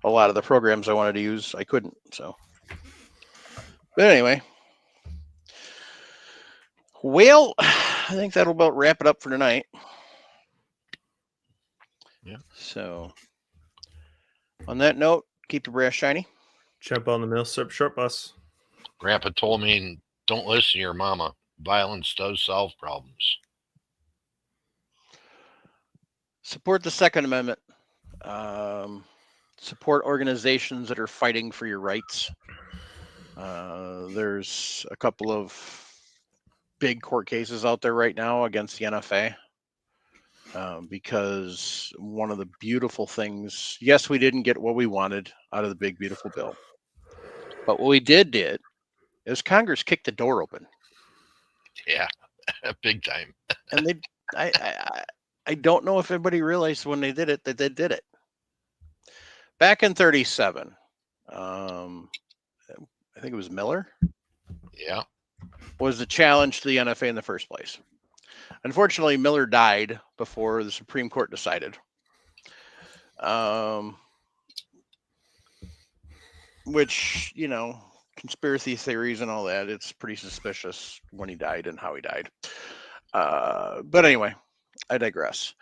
a lot of the programs I wanted to use, I couldn't. So, but anyway, well, I think that'll about wrap it up for tonight. Yeah. So, on that note, keep your brass shiny. Jump on the Millsap short bus. Grandpa told me, don't listen to your mama. Violence does solve problems. Support the Second Amendment. Support organizations that are fighting for your rights. There's a couple of big court cases out there right now against the NFA. Because one of the beautiful things, yes, we didn't get what we wanted out of the big, beautiful bill. But what we did is Congress kicked the door open. Yeah, big time. And I don't know if everybody realized when they did it that they did it. Back in 1937, I think it was Miller. Yeah. Was the challenge to the NFA in the first place. Unfortunately, Miller died before the Supreme Court decided. Which, conspiracy theories and all that, it's pretty suspicious when he died and how he died. But anyway, I digress.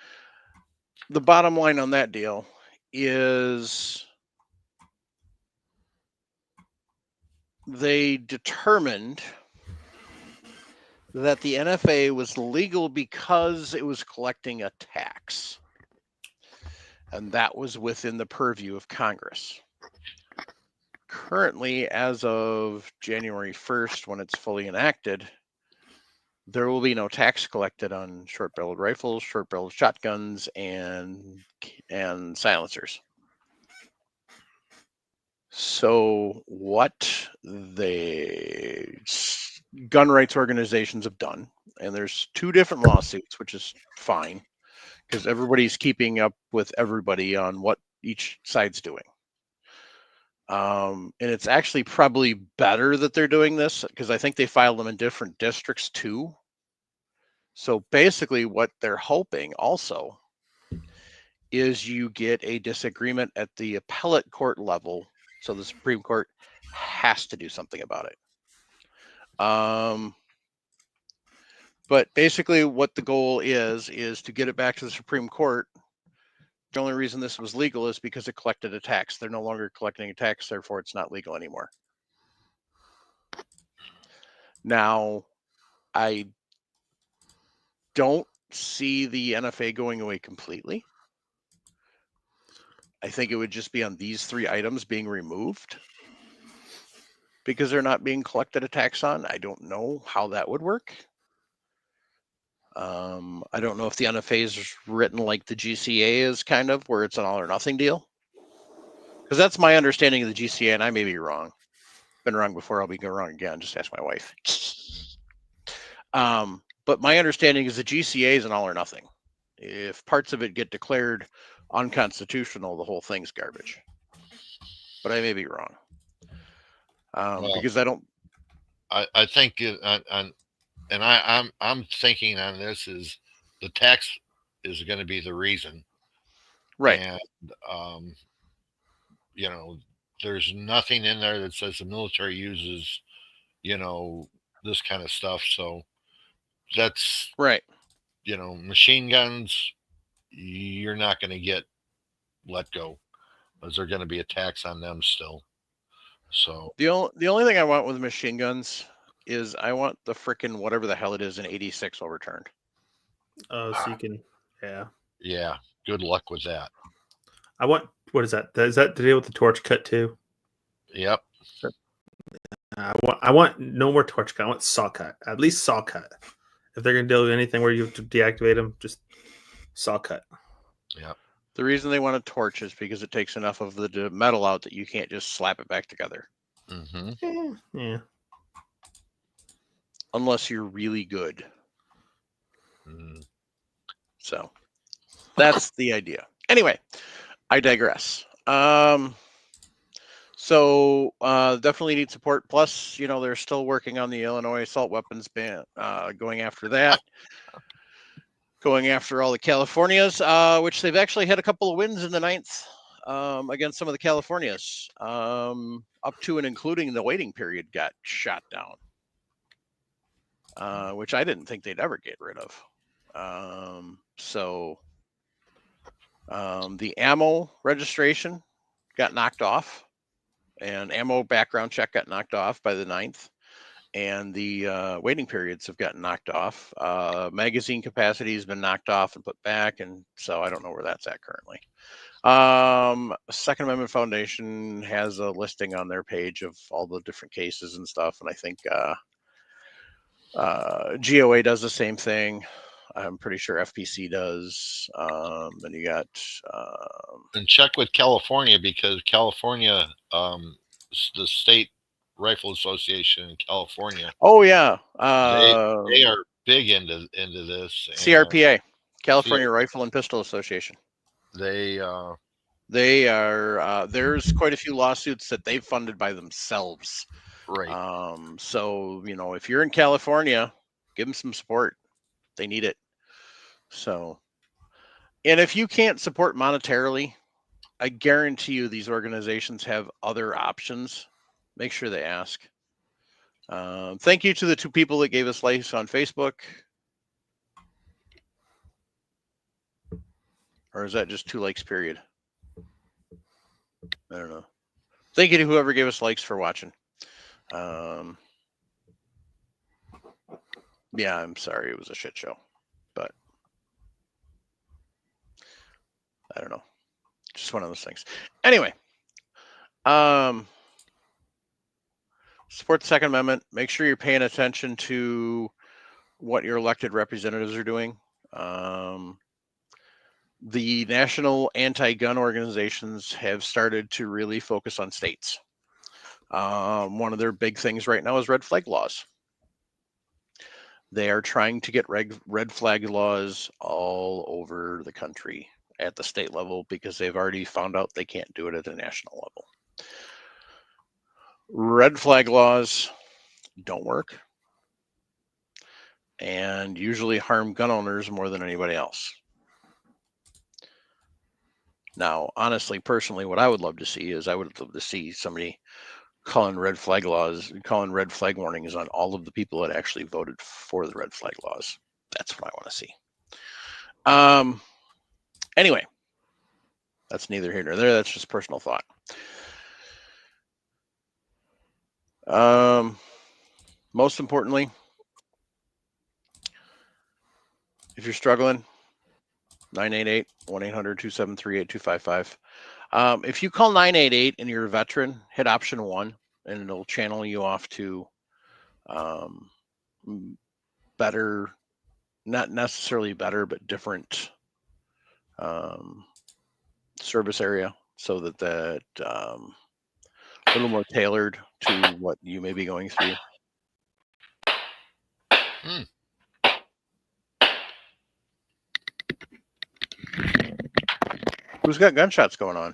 The bottom line on that deal is they determined that the NFA was legal because it was collecting a tax. And that was within the purview of Congress. Currently, as of January 1st, when it's fully enacted, there will be no tax collected on short-barreled rifles, short-barreled shotguns, and silencers. So what the gun rights organizations have done, and there's 2 different lawsuits, which is fine, because everybody's keeping up with everybody on what each side's doing. And it's actually probably better that they're doing this, because I think they filed them in different districts too. So basically what they're hoping also is you get a disagreement at the appellate court level. So the Supreme Court has to do something about it. But basically what the goal is to get it back to the Supreme Court. The only reason this was legal is because it collected a tax. They're no longer collecting a tax, therefore it's not legal anymore. Now, I don't see the NFA going away completely. I think it would just be on these 3 items being removed because they're not being collected a tax on. I don't know how that would work. I don't know if the NFA is written like the GCA is, kind of, where it's an all or nothing deal. Because that's my understanding of the GCA, and I may be wrong. Been wrong before, I'll be wrong again. Just ask my wife. But my understanding is the GCA is an all or nothing. If parts of it get declared unconstitutional, the whole thing's garbage. But I may be wrong. Because I don't. I think, I'm thinking on this is the tax is going to be the reason, right? And there's nothing in there that says the military uses this kind of stuff. So that's right. Machine guns, you're not going to get let go, because they're going to be attacks on them still. So the only thing I want with machine guns is I want the frickin' whatever the hell it is in 86 overturned. Oh, so you can, yeah, good luck with that. I want, what is that? Is that to deal with the torch cut too? Yep. I want no more torch cut. I want saw cut. At least saw cut. If they're gonna do anything where you have to deactivate them, just saw cut. Yeah. The reason they want a torch is because it takes enough of the metal out that you can't just slap it back together. Mm-hmm. Yeah. Unless you're really good. Mm. So that's the idea. Anyway, I digress. So definitely need support. Plus, they're still working on the Illinois assault weapons ban, going after that. Going after all the Californias, which they've actually had a couple of wins in the 9th against some of the Californias, up to and including the waiting period got shot down, which I didn't think they'd ever get rid of. The ammo registration got knocked off, and ammo background check got knocked off by the 9th. And the waiting periods have gotten knocked off. Magazine capacity has been knocked off and put back, and so I don't know where that's at currently. Second Amendment Foundation has a listing on their page of all the different cases and stuff, and I think GOA does the same thing. I'm pretty sure FPC does. Then you got and check with California, because California, the state Rifle Association in California. Oh yeah, they are big into this. CRPA, California Rifle and Pistol Association. They are. There's quite a few lawsuits that they've funded by themselves. Right. So if you're in California, give them some support. They need it. So, and if you can't support monetarily, I guarantee you these organizations have other options. Make sure they ask. Thank you to the 2 people that gave us likes on Facebook. Or is that just 2 likes, period? I don't know. Thank you to whoever gave us likes for watching. Yeah, I'm sorry. It was a shit show. But I don't know. Just one of those things. Anyway. Support the Second Amendment. Make sure you're paying attention to what your elected representatives are doing. The national anti-gun organizations have started to really focus on states. One of their big things right now is red flag laws. They are trying to get red flag laws all over the country at the state level because they've already found out they can't do it at a national level. Red flag laws don't work and usually harm gun owners more than anybody else. Now, honestly, personally, what I would love to see is I would love to see somebody calling red flag warnings on all of the people that actually voted for the red flag laws. That's what I want to see. Anyway, that's neither here nor there. That's just personal thought. Most importantly, if you're struggling, 988-1-800-273-8255. If you call 988 and you're a veteran, hit option 1 and it'll channel you off to better, not necessarily better, but different service area so that a little more tailored to what you may be going through. Who's got gunshots going on?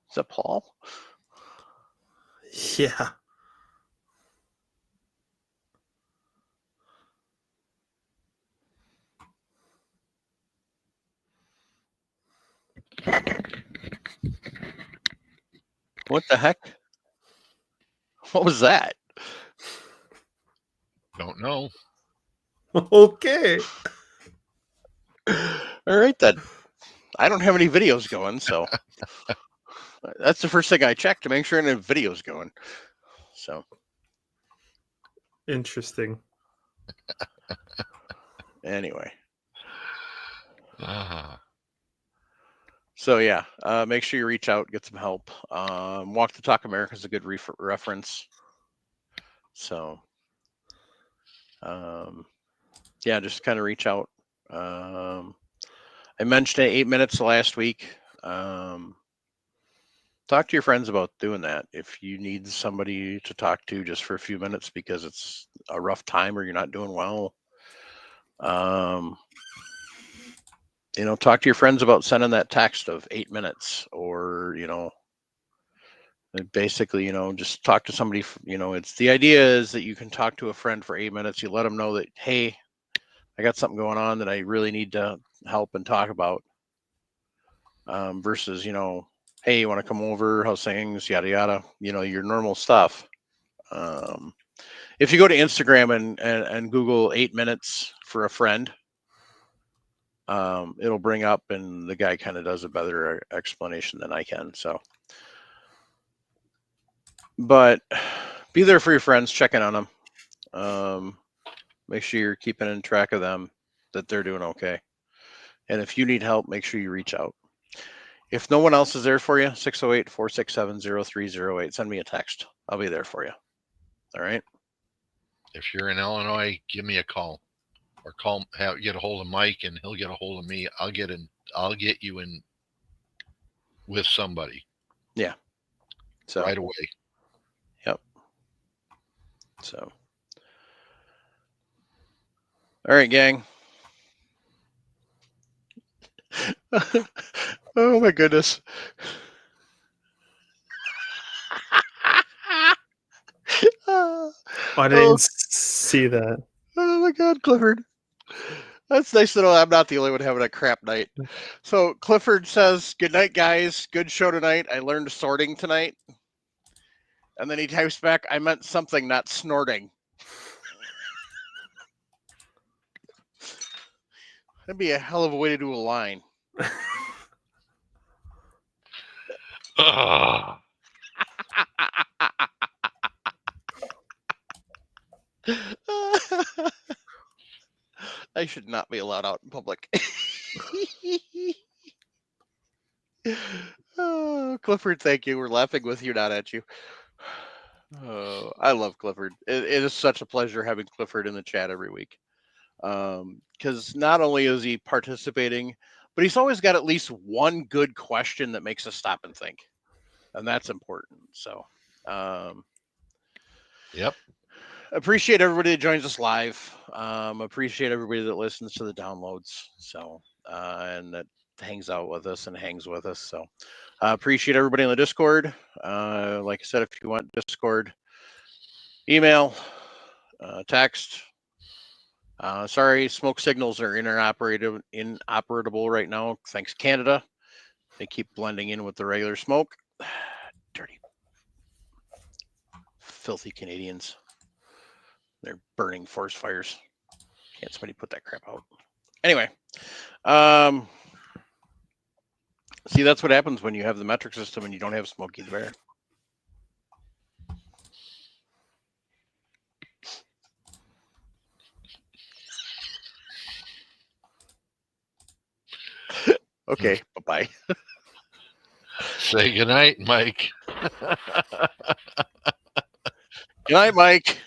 Is that Paul? Yeah. What the heck? What was that? Don't know. Okay. All right, then. I don't have any videos going, so that's the first thing I checked to make sure any videos going. So Interesting. anyway. Uh-huh. So yeah, make sure you reach out, get some help. Walk the Talk America is a good reference. So yeah, just kind of reach out. I mentioned 8 minutes last week. Talk to your friends about doing that. If you need somebody to talk to just for a few minutes because it's a rough time or you're not doing well, talk to your friends about sending that text of 8 minutes, or basically, just talk to somebody. It's the idea is that you can talk to a friend for 8 minutes. You let them know that, hey, I got something going on that I really need to help and talk about. Versus, hey, you want to come over? How's things? Yada yada. Your normal stuff. If you go to Instagram and Google 8 minutes for a friend, it'll bring up, and the guy kind of does a better explanation than I can. So, but be there for your friends, checking on them. Make sure you're keeping in track of them, that they're doing okay. And if you need help, make sure you reach out. If no one else is there for you, 608-467-0308. Send me a text. I'll be there for you. All right. If you're in Illinois, give me a call, or get a hold of Mike, and he'll get a hold of me. I'll get you in with somebody. Yeah. So right away. Yep. So. All right, gang. Oh my goodness. I didn't see that. Oh my God, Clifford. That's nice to know I'm not the only one having a crap night. So Clifford says, "Good night, guys. Good show tonight. I learned sorting tonight." And then he types back, "I meant something, not snorting." That'd be a hell of a way to do a line. I should not be allowed out in public. Oh, Clifford, thank you. We're laughing with you, not at you. Oh, I love Clifford. It is such a pleasure having Clifford in the chat every week. Because not only is he participating, but he's always got at least one good question that makes us stop and think. And that's important. So, yep. Appreciate everybody that joins us live. Appreciate everybody that listens to the downloads. So, and that hangs out with us and hangs with us. So, appreciate everybody in the Discord. Like I said, if you want Discord, email, text. Sorry, smoke signals are inoperable right now. Thanks, Canada. They keep blending in with the regular smoke. Dirty, filthy Canadians. They're burning forest fires. Can't somebody put that crap out? Anyway, see, that's what happens when you have the metric system and you don't have Smokey the Bear. Okay, bye-bye. Say goodnight, Mike. Good night, Mike.